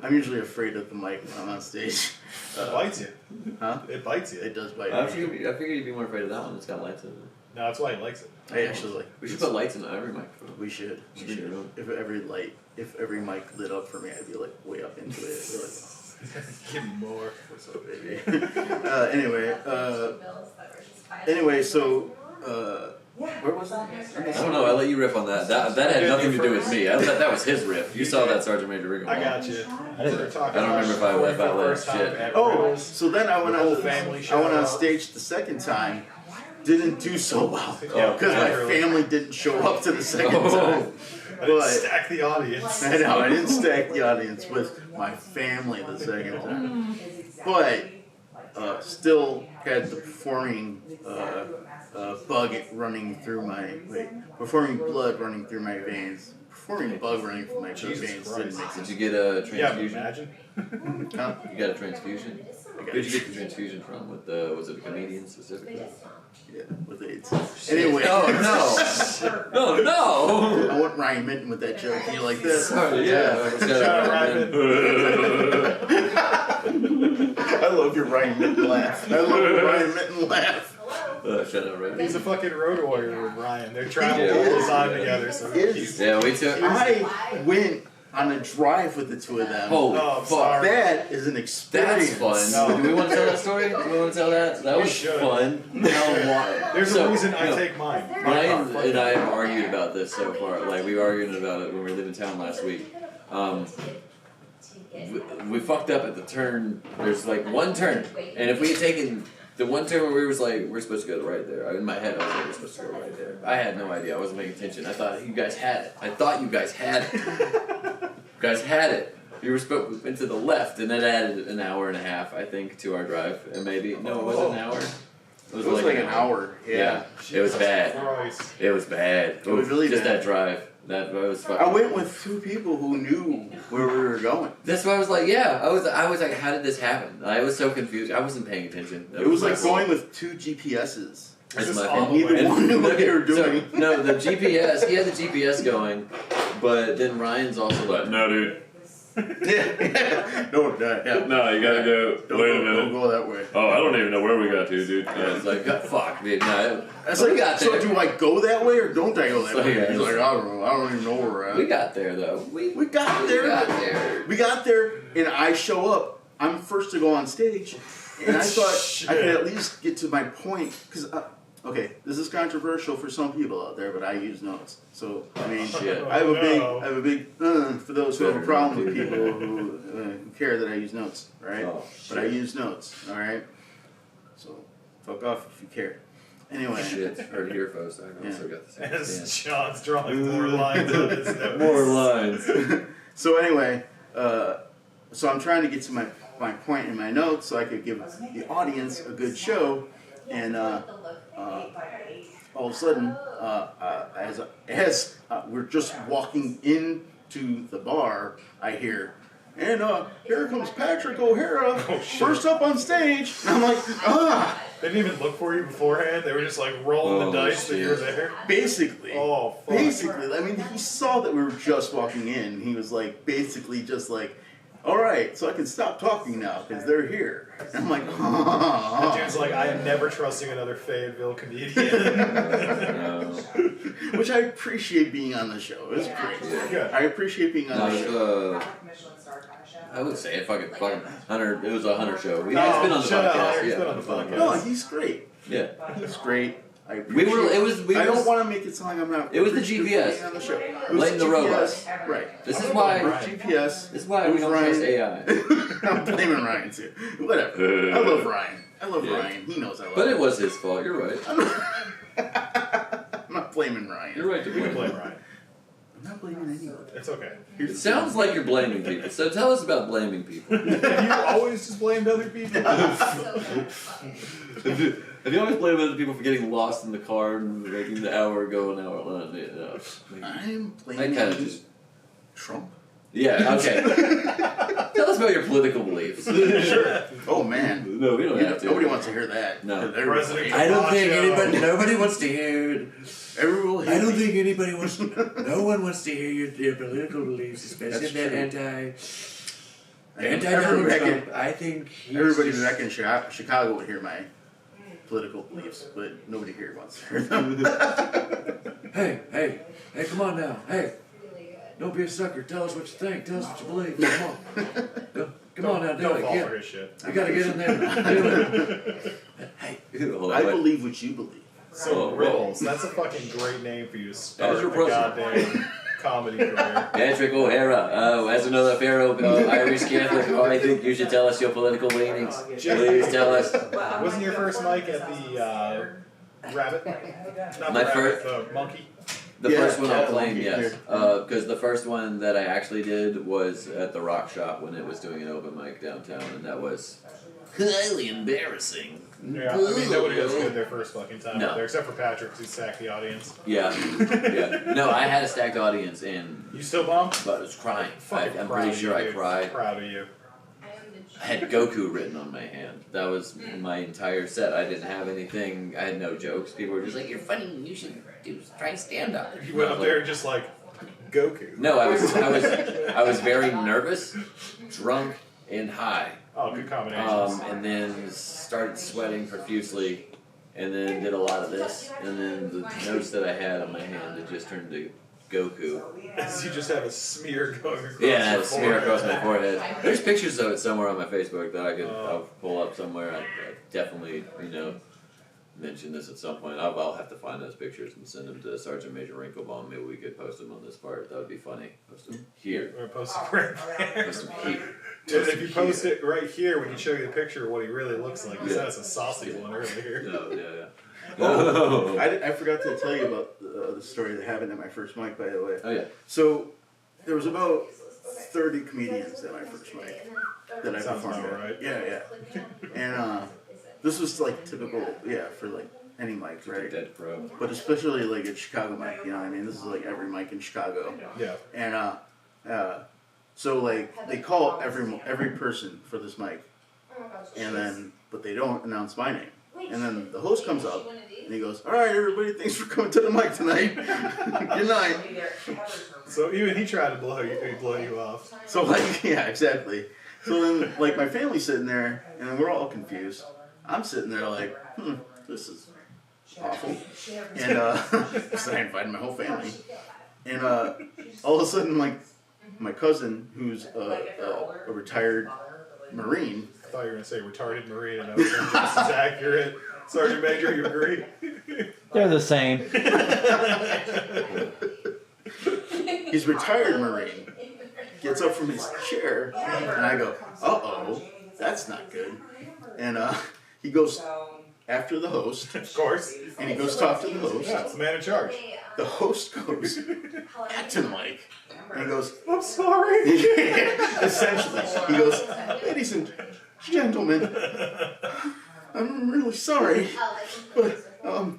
I'm usually afraid of the mic when I'm on stage. It bites you. Huh? It bites you. It does bite I me. figured you'd be more afraid of that one. It's got lights in it. No, that's why he likes it. I actually like. We should put lights in every microphone. We should. We Should we should. really? If every mic lit up for me, I'd be like way up into it. I'd be like, Give me more. what's up, baby? Anyway, so where was I? I don't know. I let you riff on that. That had nothing to do with me. I thought that was his riff. You saw that Sergeant Major WrinkleBomb. I got you. I didn't- We're talking I don't remember about if I for the let first time shit. at Oh, Riddles. so then I went The on whole the family I went on show. stage the second time. Didn't do so well Yeah, because my literally. family didn't show up to the second Oh. time. I didn't But stack the audience. I know I didn't stack the audience with my family the second time, but still had the performing bug running through my performing blood running through my veins. Performing bug running through my Jesus veins Christ. didn't make Did sense. you get a Yeah, but transfusion? imagine. Huh? You got a transfusion? I got Who'd you get the transfusion from? With was it a comedian specifically? Yeah, with AIDS. Anyway. Oh Oh no! I want Ryan Minton with that joke. You like this? Sorry, yeah. I love your Ryan Minton laugh. I love your Ryan Minton laugh. Shut up, right? He's a fucking road warrior with Ryan. They're traveling Yeah. all the time together. So he's, Yeah, we took. I went on a drive with the two of them. Holy Oh, fuck. sorry. That is an experience. That's fun. No. Do we want to tell that story? Do we want to tell that? That We was should. fun. there's a reason I take mine. Ryan and I have argued about this so far. Like, we were arguing about it when we were leaving town last week. We fucked up at the turn. There's like one turn. And if we had taken the one turn where we was like, we're supposed to go right there. In my head, I was like, we're supposed to go right there. I had no idea. I wasn't paying attention. I thought you guys had it. You guys had it. You were supposed to to the left, and that added an hour and a half, I think, to our drive. And maybe, no, it wasn't an hour. It was like an hour. Yeah. It was bad. Christ. It was bad. It was really just bad. that drive. That was fucking. I went with two people who knew where we were going. That's why I was like, yeah. I was like, how did this happen? I was so confused. I wasn't paying attention. That It was my like fault. going with two GPSs. That's Is my this fault. all the Neither way? one knew what they were So, doing. no, the GPS. He had the GPS going, but then Ryan's also like, no, dude. Yeah. No, yeah. No, you gotta go. Don't Wait a go, minute. don't go that way. Oh, I don't even know where we got to, dude. Yeah, it's like, fuck, dude. No, That's we like, got so there. do I go that way or don't I go that So, way? yeah, He's like, I don't know. I don't even know where we're at. We got there though. We got there. got there. We got there, and I show up. I'm first to go on stage, and I thought I could at least get to my point. Because, okay, this is controversial for some people out there, but I use notes. So, I mean, Shit. I have a No. big, for those who have a problem with people who care that I use notes, right? Oh, But I use notes, all right? So, fuck off if you care. Anyway. Shit, heard it here, folks. I also got the same. As Sean's drawing more lines on his notes. More lines. So anyway, so I'm trying to get to my point in my notes so I could give the audience a good show, and all of a sudden, as we're just walking into the bar, I hear, and here comes Patrick O'Hara, first up on stage. And I'm like, They didn't even look for you beforehand. They were just like rolling Oh, the dice that you were shit. there. basically. Oh, fuck. Basically, I mean, he saw that we were just walking in. He was like, basically, just like, all right, so I can stop talking now because they're here. And I'm like, That dude's like, I am never trusting another Fayetteville comedian. No. which I appreciate being on the show. It was great. Good. I appreciate being on the show. I would say it. Fucking Hunter. It was a Hunter show. He's No, been on the shut up. podcast. He's Yeah, been on the podcast. No, he's great. Yeah. He's great. I We appreciate were. It was. We I don't was- want to make it sound like I'm not. It was the appreciative GPS. of being on the show. It was Lighten the road GPS. Right. This is It why. was GPS. This is why It we was don't Ryan. trust AI. I'm blaming Ryan too. Whatever. I love Ryan. I love Yeah. Ryan. He knows I love But him. it was his fault. You're right. I'm not blaming Ryan. You're right to We can blame. blame Ryan. I'm not blaming anyone. It's okay. It sounds like you're blaming people. So tell us about blaming people. Have you always just blamed other people? Have you always blamed other people for getting lost in the car and making the hour go an hour? No. I'm I blaming kind of just. Trump. Yeah. Okay. Tell us about your political beliefs. Sure. Oh man. No, we don't have to. Nobody wants to hear that. No. President I don't think Macho. anybody. Nobody wants to hear it. Everyone. I don't think anybody wants. No one wants to hear your political beliefs, especially That's that true. anti Everybody back Trump. in, I think he's everybody just- back in Chicago would hear my political beliefs, but nobody here wants to hear them. Hey, come on now. Hey, don't be a sucker. Tell us what you think. Tell us what you believe. Come on. Come on now, do Don't it. fall Get- for his shit. You gotta get in there. Do it. Hey, hold on, I wait. believe what you believe. So, Oh, Riddles, that's a fucking great name for you to start As your a president. goddamn comedy career. Patrick O'Hara, as another Pharaoh, Irish Catholic, I think you should tell us your political leanings. Please tell us. Wasn't your first mic at the rabbit? Not My the rabbit, the monkey? The Yeah, first one I'll yeah, claim, yeah. yes. Because the first one that I actually did was at the Rock Shop when it was doing an open mic downtown, and that was highly embarrassing. Yeah, I mean, nobody does good their first fucking time No. out there, except for Patrick, who sacked the audience. Yeah, yeah. No, I had a stacked audience, and You still bomb? but I was crying. Fucking I'm proud pretty of sure you, I dude. cried. Proud of you. I had Goku written on my hand. That was my entire set. I didn't have anything. I had no jokes. People were just like, "You're funny. You should try stand up. You went up there and just like Goku. No, I was very nervous, drunk, and high. Oh, good combinations. And then started sweating profusely, and then did a lot of this, and then the notes that I had on my hand, it just turned to Goku. You just have a smear going across Yeah, I had your a smear across my forehead. forehead. There's pictures of it somewhere on my Facebook that I'll pull up somewhere. I definitely, mention this at some point. I'll have to find those pictures and send them to Sergeant Major WrinkleBomb. Maybe we could post them on this part. That would be funny. Post them here. We're gonna post it right there. Post them here. Dude, if you post it right here, we can show you a picture of what he really looks like. You sent us a saucy one earlier. No, yeah. Oh, I forgot to tell you about the story that happened at my first mic, by the way. Oh, yeah. So, there was about 30 comedians at my first mic that I Sounds performed about at. right. Yeah. And this was like typical, for like any mic, right? Dead pro. But especially like at Chicago mic, you know what I mean? This is like every mic in Chicago. Yeah. And so like they call every person for this mic, but they don't announce my name. And then the host comes up and he goes, "All right, everybody, thanks for coming to the mic tonight. Good night." So even he tried to blow you off. So like, yeah, exactly. So then like my family's sitting there and we're all confused. I'm sitting there like, this is awful. And so I invited my whole family. And all of a sudden, like my cousin, who's a retired Marine. I thought you were going to say retarded Marine, and I was just as accurate. Sergeant Major, you agree? They're the same. He's retired Marine. Gets up from his chair, and I go, "Uh-oh, that's not good." And he goes after the host, Of course. and he goes talk to the host. Yeah, it's the man in charge. The host goes back to the mic, and he goes, I'm sorry. essentially, he goes, "Ladies and gentlemen, I'm really sorry, but I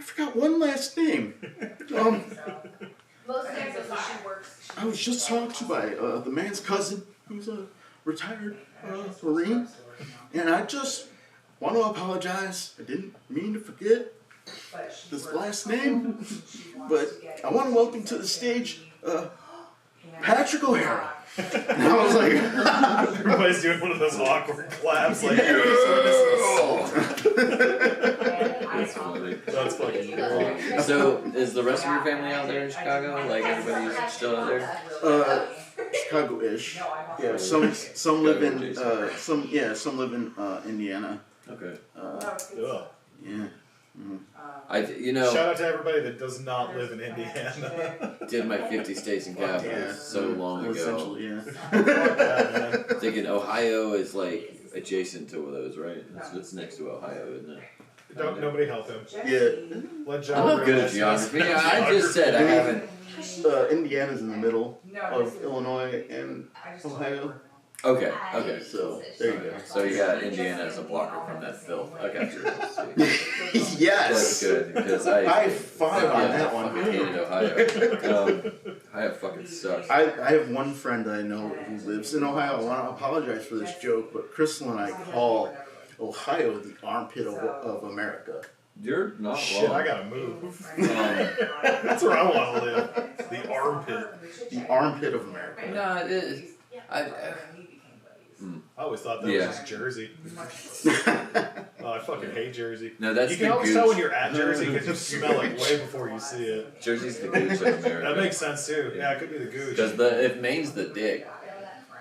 forgot one last name. I was just talked to by the man's cousin, who's a retired Marine, and I just want to apologize. I didn't mean to forget this last name, but I want to welcome to the stage Patrick O'Hara." And I was like, Everybody's doing one of those awkward claps, like, That's funny. That's fucking great. So, is the rest of your family out there in Chicago? Like, everybody's still out there? Chicago-ish. Yeah, some live in some live in Indiana. Okay. Ugh. Yeah. Shout out to everybody that does not live in Indiana. Did my 50 states and capitals Yeah. so long ago. Essentially, yeah. Yeah, Thinking Ohio is like adjacent to those, right? It's next to Ohio, isn't it? man. Nobody help him. Yeah. Let I'm John not good at realize geography. he's I just said I haven't. Indiana's in the middle of Illinois and Ohio. Okay. So there you go. So you got Indiana as a blocker from that filth. I got you. That's Yes. good because I fought on that one. fucking hated Ohio. Ohio fucking sucks. I have one friend I know who lives in Ohio. I want to apologize for this joke, but Crystal and I call Ohio the armpit of America. You're not Shit, wrong. I gotta move. That's where I want to live. The armpit. The armpit of America. No, it is. I always thought that was just Jersey. Oh, I fucking hate Jersey. No, that's you the can always gooch. tell when you're at Jersey because you smell like way before you see it. Jersey's the gooch of America. That makes sense too. Yeah, it could be the gooch. Because if Maine's the dick.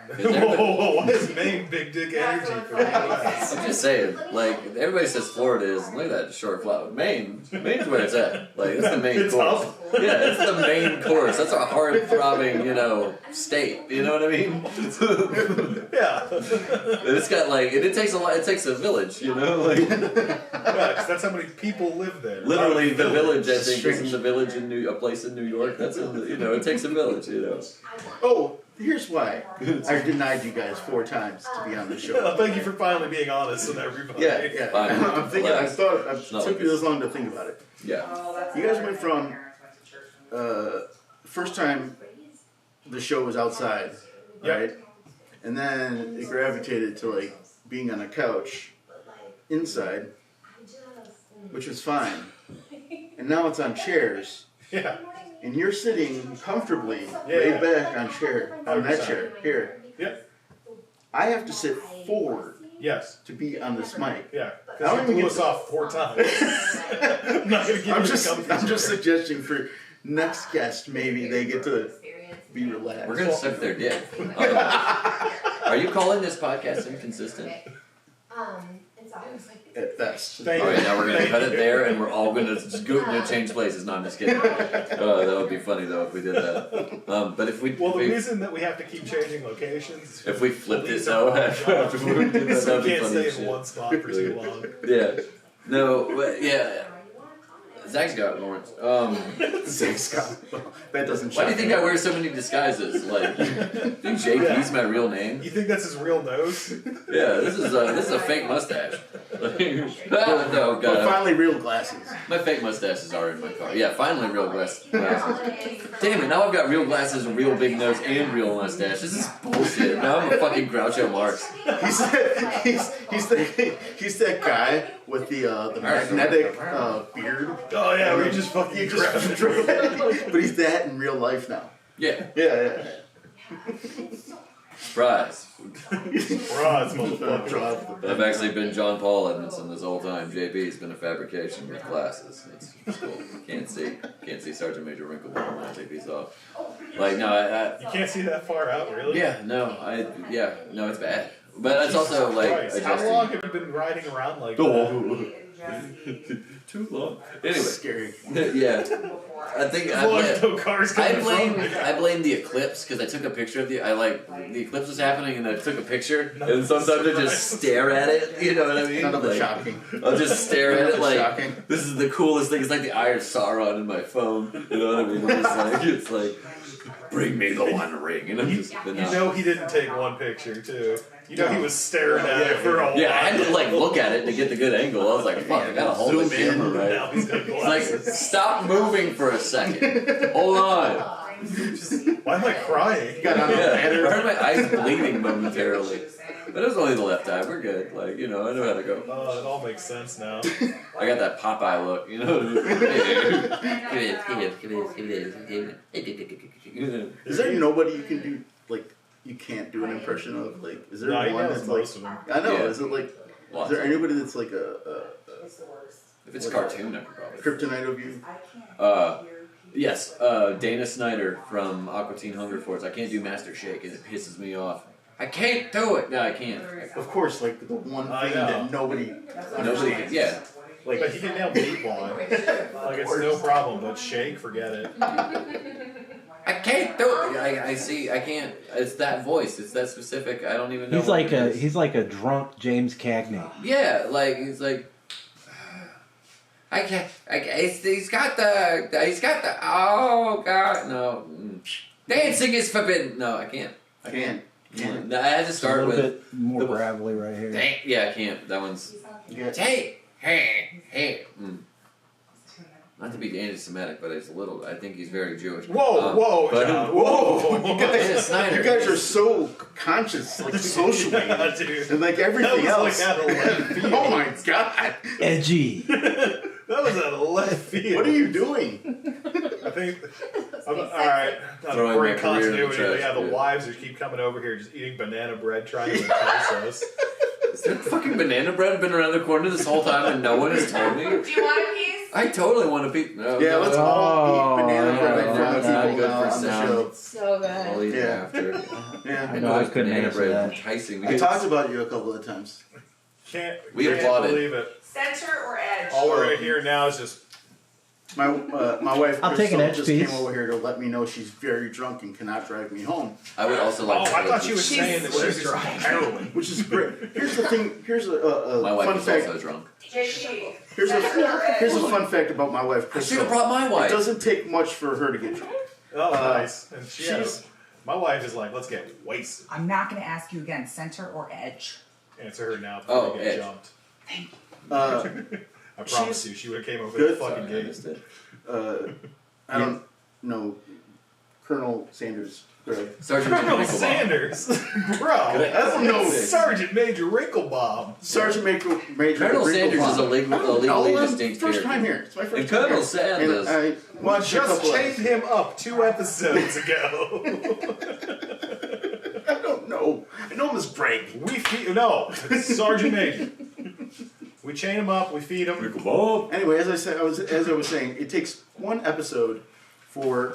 Whoa, why is Maine big dick energy for the US? I'm just saying, like, everybody says Florida is, look at that short flower. Maine's where it's at. Like, it's the main It's course. up. Yeah, it's the main course. That's a hard throbbing, state. You know what I mean? Yeah. It's got, like, it takes a lot, it takes a village, Like, Yeah, 'cause that's how many people live there. literally, Not the a village, I think, isn't the village in a place in New York. That's in the, it takes a village, Oh, here's why. I denied you guys 4 times to be on the show. Well, thank you for finally being honest with everybody. Yeah. Fine. I'm thinking. I thought it not took like you this long to think about it. Yeah. You guys went from first time the show was outside, right? And then it gravitated to like being on a couch inside, which was fine. and now it's on chairs. Yeah. And you're sitting comfortably Yeah. right back on that 100%. chair here. Yep. I have to sit forward Yes. to be on this mic. Yeah. I don't Because you even blew get us to- off 4 times. I'm not gonna give I'm you just the comfy chair. suggesting for next guest maybe they get to be relaxed. We're gonna suck their dick. Are you calling this podcast inconsistent? It's always like At best. Thank All right, you. now we're gonna Thank cut it you. there, and we're all gonna change places. No, I'm just kidding. That would be funny though if we did that. But if we Well, the if we, reason that we have to keep changing locations. if we flipped it Police so are after we did that, so that'd we be can't funny stay as in shit. one spot for too long. Yeah. No. But yeah. Zach's got warrants. Zach's got. That doesn't. Why do you think I wear so many disguises? Like, do you think JP's my real name? You think that's his real nose? Yeah, this is a fake mustache. No, But God. finally, real glasses. My fake mustaches are in my car. Yeah, finally real glasses. Damn it, now I've got real glasses, a real big nose, and real mustache. This is bullshit. Now I'm a fucking Groucho Marx. He's that guy with the magnetic beard. Oh yeah, we just fucking grab But he's that in real life now. Yeah, Yeah. surprise. Bras, motherfucker. I've actually been John Paul Edmondson this whole time. JP's been a fabrication with glasses. It's cool. Can't see Sergeant Major WrinkleBomb when JP's off. Like, no, You can't see that far out, really? no, it's bad. But it's also like Christ, how adjusting. long have you been riding around like that? Too long. Anyway, Scary. yeah, I think As long as no cars coming from me. I blame the eclipse because I took a picture of the eclipse was happening and I took a picture and sometimes I just stare at it. You know what I mean? None of it Like, shocking. I'll just stare at it like Shocking. this is the coolest thing. It's like the Eye of Sauron in my phone. You know what I mean? It's like bring me the One Ring, and I'm just You know he didn't take one picture, too. You know he was staring at it for a while. yeah, I had to like look at it to get the good angle. I was like, fuck, I gotta hold the Zoom in. camera right. Now he's got It's like, glasses. stop moving for a second. Hold on. Why am I crying? Got on a Yeah, I ladder. heard my eyes bleeding momentarily. But it was only the left eye. We're good. Like, you know, I know how to go. Oh, it all makes sense now. I got that Popeye look, you know. Is there nobody you can do like you can't do an impression of? Like, is there No, he one knows that's like? most of them. I know. Yeah. Is it like? Lots Is there of- anybody that's like a If it's a cartoon, I could probably. kryptonite of you? Yes, Dana Snyder from Aqua Teen Hunger Force. I can't do Master Shake, and it pisses me off. I can't do it. No, I can't. Of course, like the one I thing know. that nobody Nobody. understands. Yeah. Like, but he can nail meatball. Like, it's no problem, but shake, forget it. I can't do it. I see. I can't. It's that voice. It's that specific. I don't even know. He's what like it a is. he's like a drunk James Cagney. Yeah, like he's like. I can't. He's got the. Oh God, no. Dancing is forbidden. No, I can't. I can't. No, I had to It's a start little with. bit more gravelly right here. Dang, yeah, I can't. That one's. Yeah. Hey. Not to be anti-Semitic, but it's a little. I think he's very Jewish. Whoa, but- John, Whoa! You Dana guys, Snyder. you guys are so conscious, like socially, Yeah, dude. and like That everything was else. like out of left field. Oh my god! Edgy. That was out of left field. What are you doing? I think. Alright, not Throwing to break my career in the continuity, but trash, yeah, the yeah. wives who keep coming over here just eating banana bread trying to entice us. Is there fucking banana bread been around the corner this whole time and no one has told me? Do you want a piece? I totally want to be. No, Yeah, no, let's no. all eat banana no, bread no, in front of it's not people good now for on the sound. show. So good. I'll eat it Yeah. after. Yeah, I know, I there's couldn't banana answer bread that. enticing me. I talked about you a couple of times. Can't We applauded. believe it. Center or edge? All we're right here now is just My wife I'll take an Crystal edge just piece. came over here to let me know she's very drunk and cannot drive me home, I would also like. Oh, to I thought you were saying that she was She's- heroin. which is great. Here's the thing. Here's a My wife fun is fact. also drunk. JP. Here's a fun fact about my wife I should Crystal. have brought my It wife. doesn't take much for her to get drunk. Oh, nice. And she's- my wife is like, let's get wasted. I'm not going to ask you again, center or edge. Answer her now before we get edge. jumped. Uh, I promise She's you, she would have came over good. the fucking Sorry, I gate. missed it. I don't know Colonel Sanders, Greg. Sergeant Major Colonel WrinkleBomb. Sanders, bro. I don't know. Sergeant Major WrinkleBomb. Sergeant Major Colonel Sanders is a WrinkleBomb. legally distinct First character. time here. It's my first And time Colonel here. Sanders. And I watched a Just couple chained him up 2 episodes ago. I don't know. I know him as Greg. It's Sergeant Major. We chain him up, we feed him. Anyway, as I was saying, it takes one episode one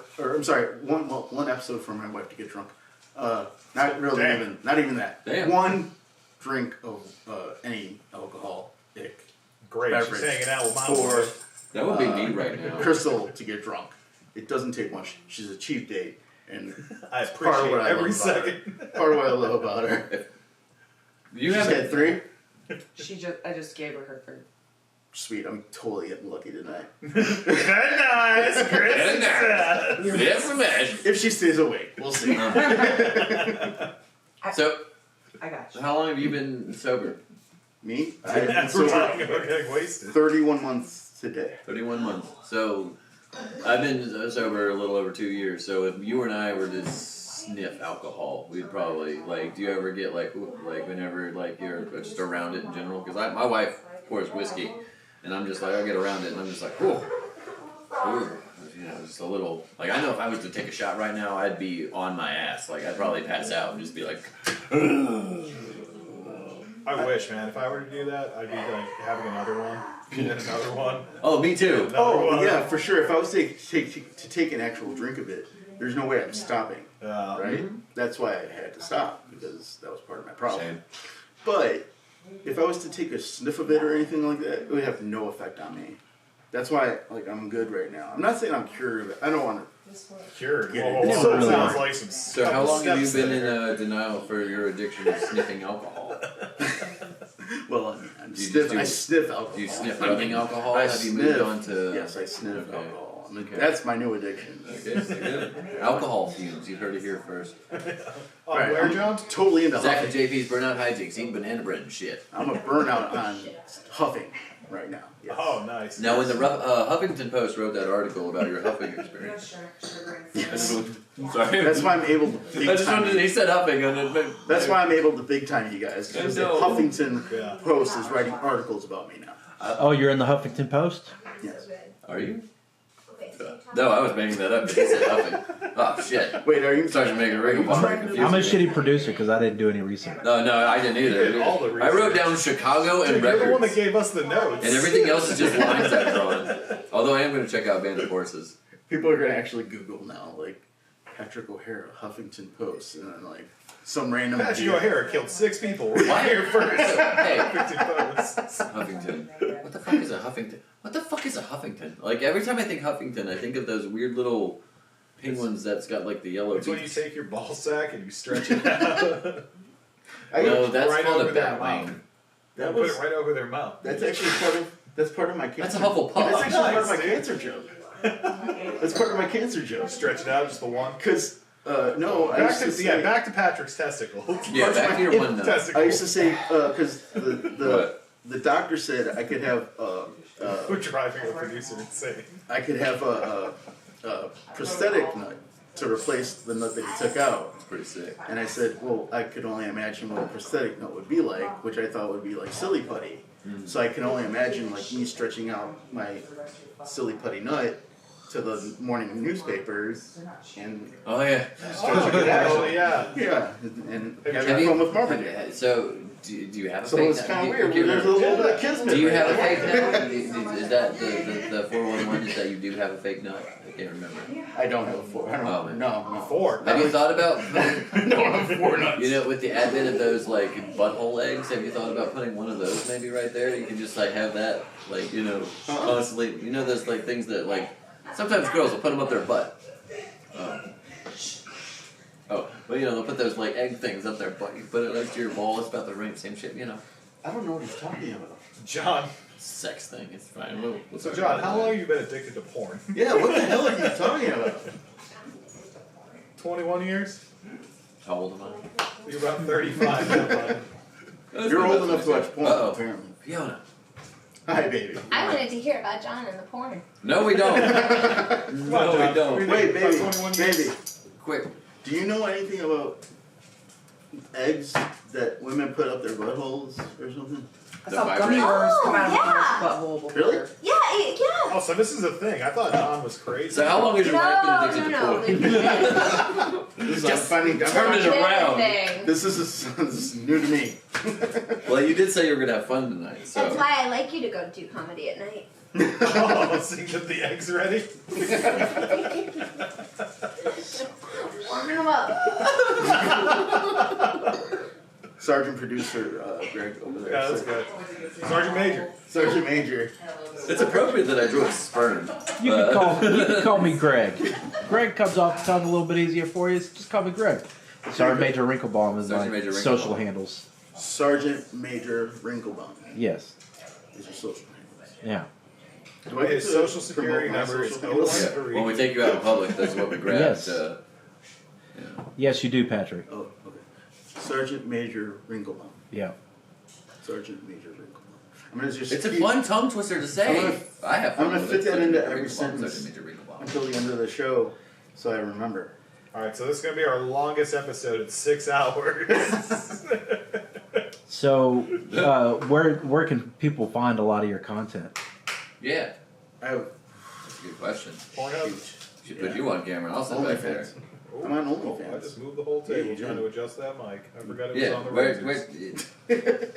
episode for my wife to get drunk. Not really Damn. not even that. Damn. One drink of any alcoholic Great, beverage she's hanging out with my for wife. That would be me right now. Crystal to get drunk. It doesn't take much. She's a cheap date, and I it's part of appreciate what I every love about her. second. Part of what I love about her. You She's haven't. had 3. I just gave her her 3rd. Sweet, I'm totally getting lucky tonight. Very nice, Chris. Very nice. Yes, imagine. If she stays awake, we'll see. So, I got you. how long have you been sober? Me? I've been We're sober talking about getting wasted. 31 months today. 31 months. So, I've been sober a little over 2 years. So, if you and I were to sniff alcohol, we'd probably, do you ever get, whenever, you're just around it in general? Because my wife pours whiskey, and I'm just I get around it, and I'm just like, whoa. Ooh. Just a little, I know if I was to take a shot right now, I'd be on my ass. I'd probably pass out and just be like, I wish, man. If I were to do that, I'd be having another one, and another one. oh, me too. Another Oh, one. yeah, for sure. If I was to take an actual drink of it, there's no way I'm stopping, right? That's why I had to stop, because that was part of my problem. Same. But if I was to take a sniff of it or anything like that, it would have no effect on me. That's why, I'm good right now. I'm not saying I'm cured of it. I don't want to. Cured. Yeah. Whoa, It's that really sounds hard. like some. So, how long have you been in denial for your addiction to sniffing alcohol? Well, I sniff alcohol. Do you sniff rubbing alcohol? I Have you sniff. moved on to? Yes, I sniff Okay. alcohol. Okay. That's my new addiction. Okay, so good. Alcohol fumes. You heard it here first. On Right, where, I'm John? totally into Zach and huffing. JP's burnout hijinks, eating banana bread and shit. I'm a burnout on huffing right now. Yes. Oh, nice. Now, when the Huffington Post wrote that article about your huffing experience, sorry, That's why I'm able to I big just time. wanted, he said huffing, and it, That's why I'm able to big time you guys. Because the No. Huffington Yeah. Post is writing articles about me now. Oh, you're in the Huffington Post? Yes. Are you? Okay, so you tell No, I was making that up. But he said huffing. Oh shit! Wait, are you? Sergeant Major WrinkleBomb. I'm a shitty producer because I didn't do any research. No, I didn't You did all the either. I wrote research. down Chicago and Dude, you're the one that records, gave us the notes. and everything else is just lines I've drawn. Although I am going to check out Band of Horses. People are gonna actually Google now, Patrick O'Hara, Huffington Post, and then some random. Patrick dude. O'Hara killed 6 people. Why? Right here first. Hey, Huffington Post. Huffington. What the fuck is a Huffington? What the fuck is a Huffington? Every time I think Huffington, I think of those weird little penguins that's got the yellow It's when you beaks. take your ball sack and you stretch it out. No, that's Right called over a their bat mouth. wing. That Put was. it right over their mouth. That's actually part of my cancer. That's a Hufflepuff. That's actually part of my Nice, dude. cancer joke. That's part of my cancer joke. Stretch it out, just the one. Because no, I used to say. Back to Patrick's testicles. Yeah, back to your one nut. Testicles. I used to say because What? the doctor said I could have We're driving a producer insane. I could have a prosthetic nut to replace the nut that he took out. It's pretty sick. And I said, well, I could only imagine what a prosthetic nut would be like, which I thought would be like silly putty. So I can only imagine me stretching out my silly putty nut to the morning newspapers and Oh yeah. stretching it out. Actually, yeah. Yeah, and Have having fun with Marmaduke. So do you have a So fake it's nut? kind of Do you- weird. There's a little bit of kismet. Do you right have a there. fake nut? Is that the 411? Is that you do have a fake nut? I can't remember. I don't have a four. I don't Oh, man. no. 4. Have you thought about I don't have 4 nuts. with the advent of those butthole eggs? Have you thought about putting one of those maybe right there? You can just have that constantly. Those things that sometimes girls will put them up their butt. They'll put those egg things up their butt. You put it next to your ball. It's about the same shit. I don't know what he's talking about. John. Sex thing. It's fine. So, John, how long have you been addicted to porn? Yeah, what the hell are you talking about? 21 years? How old am I? You're about 35 now, bud. You're old enough to watch porn, Uh-oh. apparently. Fiona. Hi, baby. I wanted to hear about John and the porn. No, we don't. Come on, No, John. we don't. Wait, About baby, 21 years. baby. quick. Do you know anything about eggs that women put up their buttholes or something? I The saw gummy vibrator? worms come out of yeah. a butthole before. Really? Yeah, yeah. Oh, so this is a thing. I thought John was crazy. So how long has your wife been addicted No. to porn? I'm Just finding turn it around. This is new to me. Well, you did say you were gonna have fun tonight, so. That's why I like you to go do comedy at night. Oh, so you get the eggs ready? Warming them up. Sergeant producer Greg over there. Yeah, that's good. Sergeant Major. Sergeant Major. It's appropriate that I drew a sperm. You can call me Greg. Greg comes off the tongue a little bit easier for you. Just call me Greg. Sergeant Major WrinkleBomb is Sergeant my Major WrinkleBomb. Oh. social handles. Sergeant Major WrinkleBomb Yes. is your social handles. Yeah. Do I get His to social security promote my number is social handles? 013. When we take you out in public, that's what we grab. Yes. Yeah. Yes, you do, Patrick. Oh, okay. Sergeant Major WrinkleBomb. Yeah. Sergeant Major WrinkleBomb. I'm gonna just It's a keep fun tongue twister to say. I have fun I'm gonna with fit it. that into Sergeant every WrinkleBomb, sentence. Sergeant Major WrinkleBomb. until the end of the show, so I remember. Alright, so this is going to be our longest episode. It's 6 hours. So, where can people find a lot of your content? Yeah, I have that's a good question. Pornhub. You should put you on camera and I'll sit back there. OnlyFans. I'm on Oh, OnlyFans. I just moved the whole table Yeah, you trying did. to adjust that mic. I forgot it was Yeah, on the razors.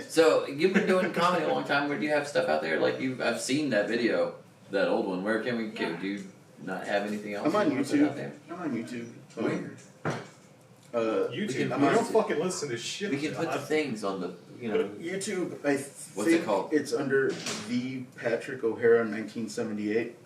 so you've been doing comedy a long time. Where do you have stuff out there? Like I've seen that video, that old one. Where can we get? Do you not have anything else? I'm on you wanna put YouTube. out there? I'm on YouTube. Weird. YouTube. can- You I'm don't on- fucking listen to shit. We can put the John. things on the, you know. YouTube, I What's it think called? it's under the Patrick O'Hara 1978.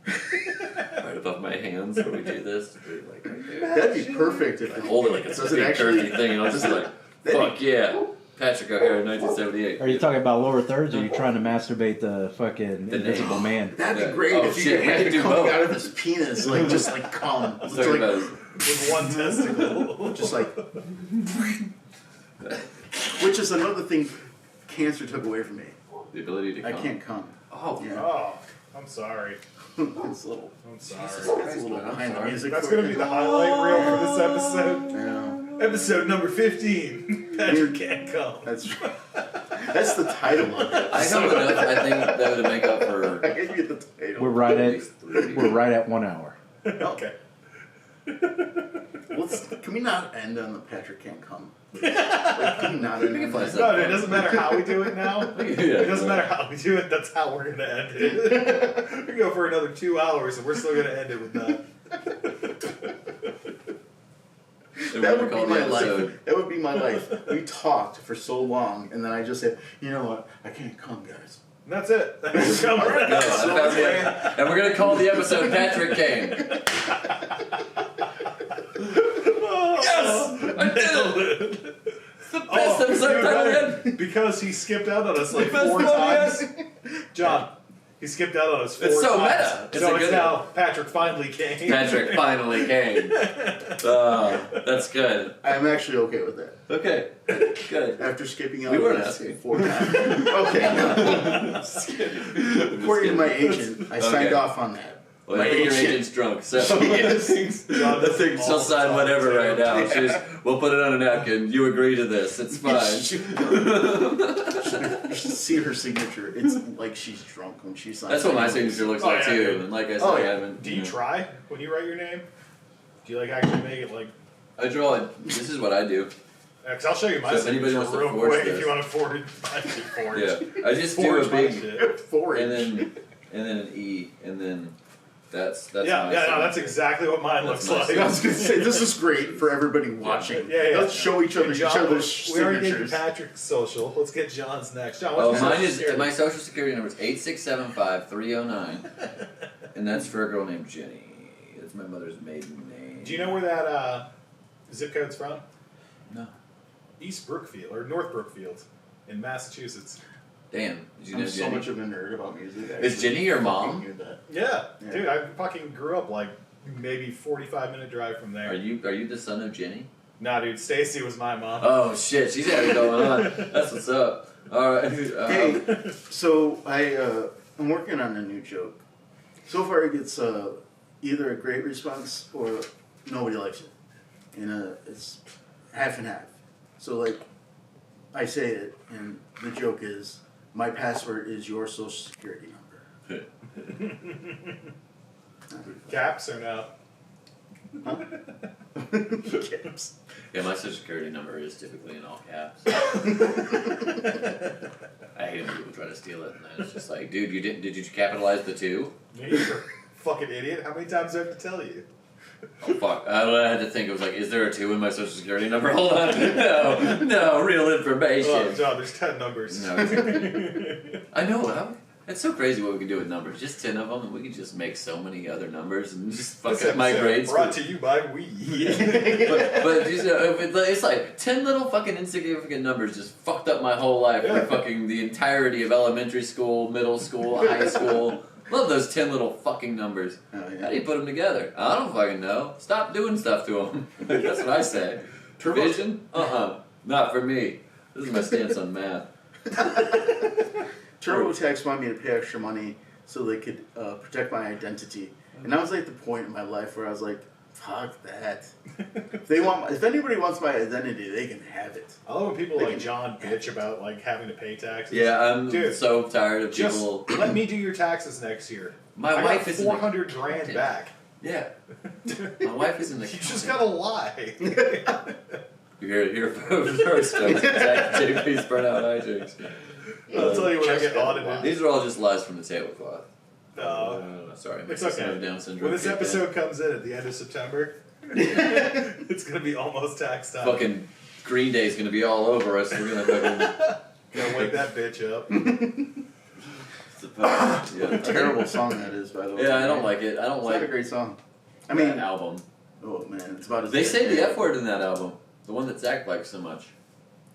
Right above my hands where we do this. Like right there. That'd be perfect if I hold it like it's a does it big actually- turkey thing, and I'm just like, that'd fuck yeah, Patrick O'Hara, 1978. Are you talking about lower thirds, or are you trying to masturbate the fucking The invisible man? That'd Yeah. be great Oh, if you shit, could we have could it do coming both. out of his penis, like just like cum. It's Talking like, about With one testicle. just like, which is another thing cancer took away from me. the ability to I come. can't cum. Oh, Yeah. Oh, I'm sorry. It's a little, I'm sorry. Jesus it's a Christ, little man, I'm behind the sorry. music. That's for going to you. be the highlight reel for this episode. Yeah, Episode number 15. Patrick can't come. that's the title of it. I know enough. I think that would make up for I gave you the title. We're right at at least 3. we're right at 1 hour. Okay. Can we not end on the Patrick can't come? Like, can we not end We can on find that? something. No, it doesn't matter how we do it now. It doesn't matter how we do it, that's how we're going to end it. We go for another 2 hours and we're still going to end it with that. And That we're would be call my the episode. life. That would be my life. We talked for so long, and then I just said, "You know what? I can't come, guys." And that's it. That's how we're No, I ending found the, and we're gonna call the episode Patrick Came. Yes! I did it! The best episode title yet! Because he skipped out on us like Best 4 one times. John, he skipped out on us 4 It's so times. meta. It's So a it's good now Patrick finally came. Patrick finally came. That's good. I'm actually okay with that. Okay. Good. After skipping out We weren't this asking. 4 times. Okay. According to my agent, I signed Okay. off on that. Well, My I think your agent. agent's drunk, so Yes. John does it all she'll the sign time, whatever too. right now. We'll put it on a napkin. You agree to this. It's fine. You should see her signature. It's like she's drunk when she signs. That's what my it. signature looks Oh, like yeah, too. dude. And like I said, Oh, I yeah. haven't. Do you try when you write your name? Do you like actually make it like? I draw it. This is what I do. Because I'll show you my So if anybody signature wants to real forge quick this. if you want to forge. I did forge. Yeah, I just do Forge a my big, shit. Forage. and then an E, and then that's Yeah, my yeah, no, that's signature. exactly what mine That's looks my like. I was gonna say this is great for everybody watching. Yeah. Let's show each other John, each other's we already did signatures. Patrick's social. Let's get John's next. John, Oh, what's your mine social is security? my social security number is 8675309, and that's for a girl named Jenny. That's my mother's maiden name. Do you know where that zip code's from? No. East Brookfield or North Brookfield in Massachusetts. Damn, did you know I'm so Jenny? much of a nerd about music. Is Jenny your I mom? knew that. Yeah, Yeah. dude, I fucking grew up like maybe 45-minute drive from there. Are you the son of Jenny? Nah, dude, Stacy was my mom. Oh shit, she's got it going on. That's what's up. All right. Hey, so I'm working on a new joke. So far, it gets either a great response or nobody likes it. And it's half and half. So like, I say it, and the joke is, my password is your social security number. Caps or no? Huh? Caps. Yeah, my social security number is typically in all caps. I hate when people try to steal it, and then it's just like, dude, did you capitalize the 2? You're a fucking idiot. How many times do I have to tell you? Oh fuck! I had to think. It was like, is there a 2 in my social security number? Hold on. No, real information. Oh, John, there's 10 numbers. No. I know. It's so crazy what we can do with numbers. Just 10 of them, and we can just make so many other numbers and just fuck This up my episode grades. Brought to you by We. but you know, it's like 10 little fucking insignificant numbers just fucked up my whole life for fucking the entirety of elementary school, middle school, high school. Love those 10 little fucking numbers. Oh, yeah. How do you put them together? I don't fucking know. Stop doing stuff to them. That's what I say. Division? Not for me. This is my stance on math. TurboTax wanted me to pay extra money so they could protect my identity. And I was like at the point in my life where I was like, fuck that. If anybody wants my identity, they can have it. I love when people like John bitch about like having to pay taxes. Yeah, I'm Dude, so tired of just people. let me do your taxes next year. My I wife got is an 400 grand accountant. back. Yeah. My wife is in the You just gotta lie. You hear it here first. JP's burnout eye jokes. I'll tell you when I get audited. These are all just lies from the tablecloth. Sorry, It's my okay. son of Down syndrome. When this kicked in. episode comes in at the end of September, it's gonna be almost tax time. Fucking Green Day's gonna be all over us. We're gonna fucking. Gonna wake that bitch up. Yeah. Terrible song that is, by the way. Yeah, I don't like it. I don't It's like not a great song. I that mean, album. oh man, it's about as They good say as the F word in that album, the one that Zach likes so much,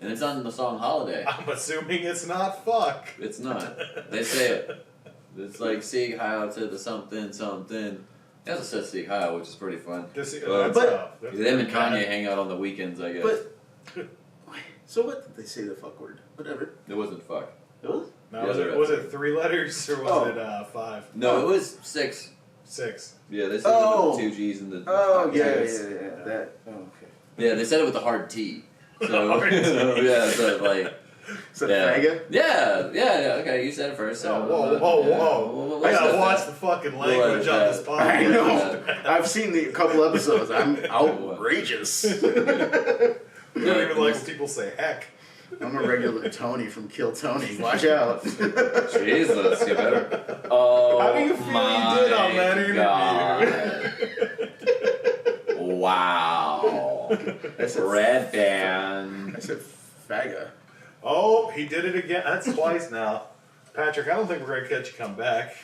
and it's on the song "Holiday." I'm assuming it's not fuck. It's not. They say it. It's like Sieg Heil to the something something. He also says Sieg Heil, which is pretty fun. That's But that's them and Kanye hang out on the weekends, I guess. But so what did they say the fuck word? Whatever. It wasn't fuck. It was? Now, Yeah, was they're it, was it 3 letters or was it 5? No, it was 6. 6. Yeah, they said it Oh. with the 2 G's and the. Oh yeah, T's. yeah. That. Oh, okay. Yeah, they said it with a hard T. So yeah, so like. Is that Yeah. Faga? Yeah. Okay, you said it first. So, Whoa. I gotta watch the fucking language on this podcast. I know. I've seen a couple episodes. I'm outrageous. I don't even like when people say heck. I'm a regular Tony from Kill Tony. Watch out. Jesus, you better. Oh, How do you feel you did on that interview? Wow. I said Red band. I said Faga. Oh, he did it again. That's twice now. Patrick, I don't think we're going to catch you come back.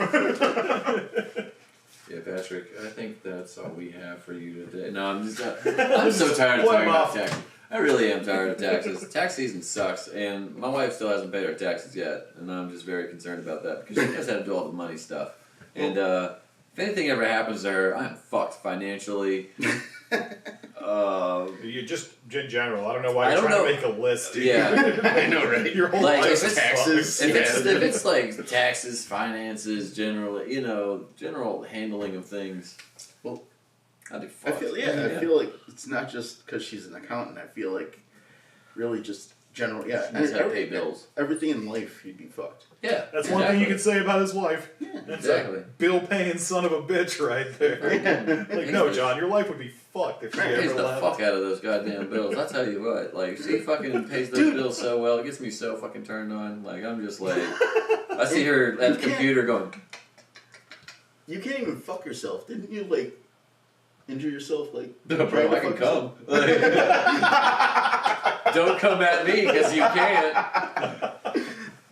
Yeah, Patrick, I think that's all we have for you today. No, I'm so tired of What talking about about- taxes. I really am tired of taxes. Tax season sucks, and my wife still hasn't paid her taxes yet, and I'm just very concerned about that because she has had to do all the money stuff. And if anything ever happens to her, I'm fucked financially. You just, in general, I don't know why I you're don't trying know. to make a list. Dude. Yeah. I know, right? Your whole Like, life if is it's taxes, fucked. If it's like taxes, finances, generally, general handling of things, Well, I'd be I fucked. feel like it's not just because she's an accountant. I feel like really just general. Yeah, She knows how to pay bills. Everything in life, you'd be fucked. Yeah, That's one thing you can say about his wife. That's Exactly. a bill-paying son of a bitch right there. Like, no, John, your life would be fucked if she Pays ever the left. fuck out of those goddamn bills. I tell you what, like she fucking pays those bills so well. It gets me so fucking turned on. Like I'm just like, I see her at the computer going. You can't even fuck yourself. Didn't you like injure yourself? Like, Bro, trying to I can fuck come. yourself? Don't come at me because you can't.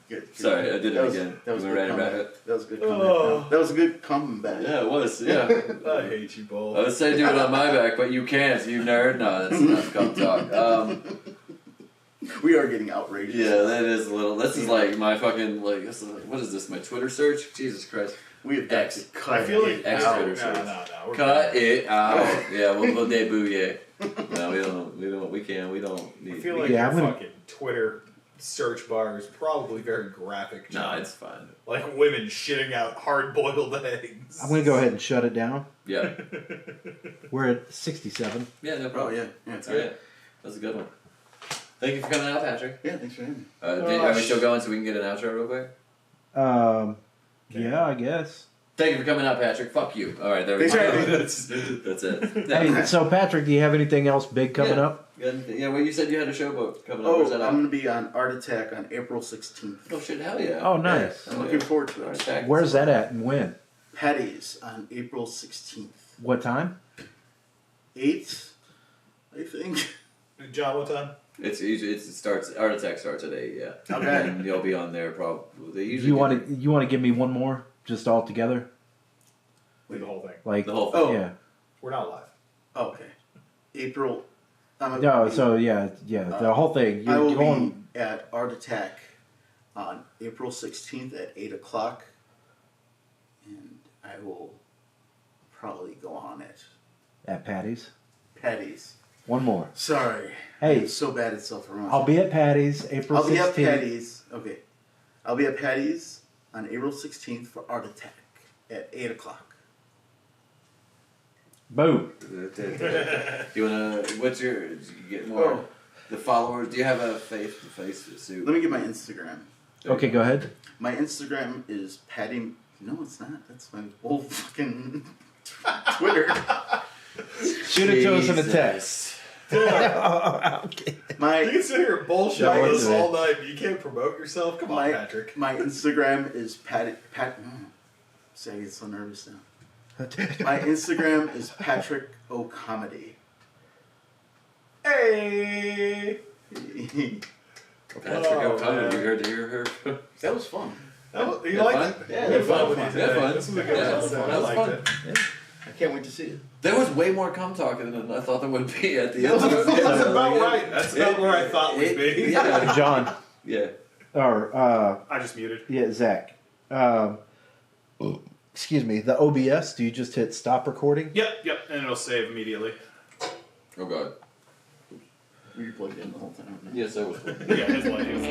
Good. Sorry, I did it again. That was You a were good right about comeback. That was a good comeback. Oh. That was a good comeback. Yeah, it was. Yeah. I hate you I both. would say do it on my back, but you can't, you nerd. No, that's enough cum talk. We are getting outrageous. Yeah, that is a little. This is like my fucking like. What is this? My Twitter search? Jesus Christ! We have got to X. cut I feel like it X out. Twitter no. We're Cut good. it out. Yeah, we'll debut. Yeah. No, we don't. We don't. We can't. We don't I need. feel like Yeah, your I'm gonna- fucking Twitter search bar is probably very graphic. No, John. it's fine. Like women shitting out hard-boiled eggs. I'm gonna go ahead and shut it down. Yeah. We're at 67. Yeah, no Oh problem. yeah, yeah, it's All right. That's a good one. Thank you for coming out, Patrick. Yeah, thanks for having me. Are we still going so we can get an outro real quick? Yeah, I guess. Thank you for coming out, Patrick. Fuck you. All right, there we Thanks for go. having me. That's it. Hey, so Patrick, do you have anything else big coming up? Yeah, well, you said you had a showboat coming up. Oh, Where's that I'm at? going to be on Art Attack on April 16th. Oh, shit, hell yeah. Oh, nice. I'm looking forward to it. Attack. Where's that at and when? Patty's on April 16th. What time? 8th, I think. John, what time? It starts. Art Attack starts at 8. Yeah. Okay. And you'll be on there probably. They usually You want to give me one more, just all together? Leave the whole thing. Like, the whole thing. Oh. yeah. We're not live. Oh, okay. April. No, so yeah, the whole thing. I You're will going be at Art Attack on April 16th at 8 o'clock. And I will probably go on it. at Patty's. Patty's. One more. Sorry. Hey, I'm so bad at self-promotion. I'll be at Patty's April 16th. I'll be at Patty's. Okay. I'll be at Patty's on April 16th for Art Attack at 8 o'clock. Boom. Do you wanna? What's your? Do you get more? Oh. The followers. Do you have a face suit? Let me get my Instagram. Okay, go ahead. My Instagram is Patty. No, it's not. That's my old fucking Twitter. Shoot it to us in a Jesus. text. Okay. My You can sit here and bullshit Yeah, with what's us it? all night, but you can't promote yourself? Come on, Patrick. my Instagram is See, I get so nervous now. My Instagram is Patrick O Comedy. Hey! Patrick O'Connor. You heard to hear her. That was fun. You Had liked fun? it? Yeah, We had fun with fun. you We had today. fun. This was a good Yeah, episode. that I was liked fun. it. I can't wait to see it. There was way more cum talking than I thought there would be at the end. That's of it. That's about right. That's about where I thought we'd be. Yeah. John, Yeah. or I just muted. yeah, Zach. Excuse me. The OBS. Do you just hit stop recording? Yep, and it'll save immediately. Oh god. Were you plugged in the whole time? Yes, I was. Yeah, his lighting.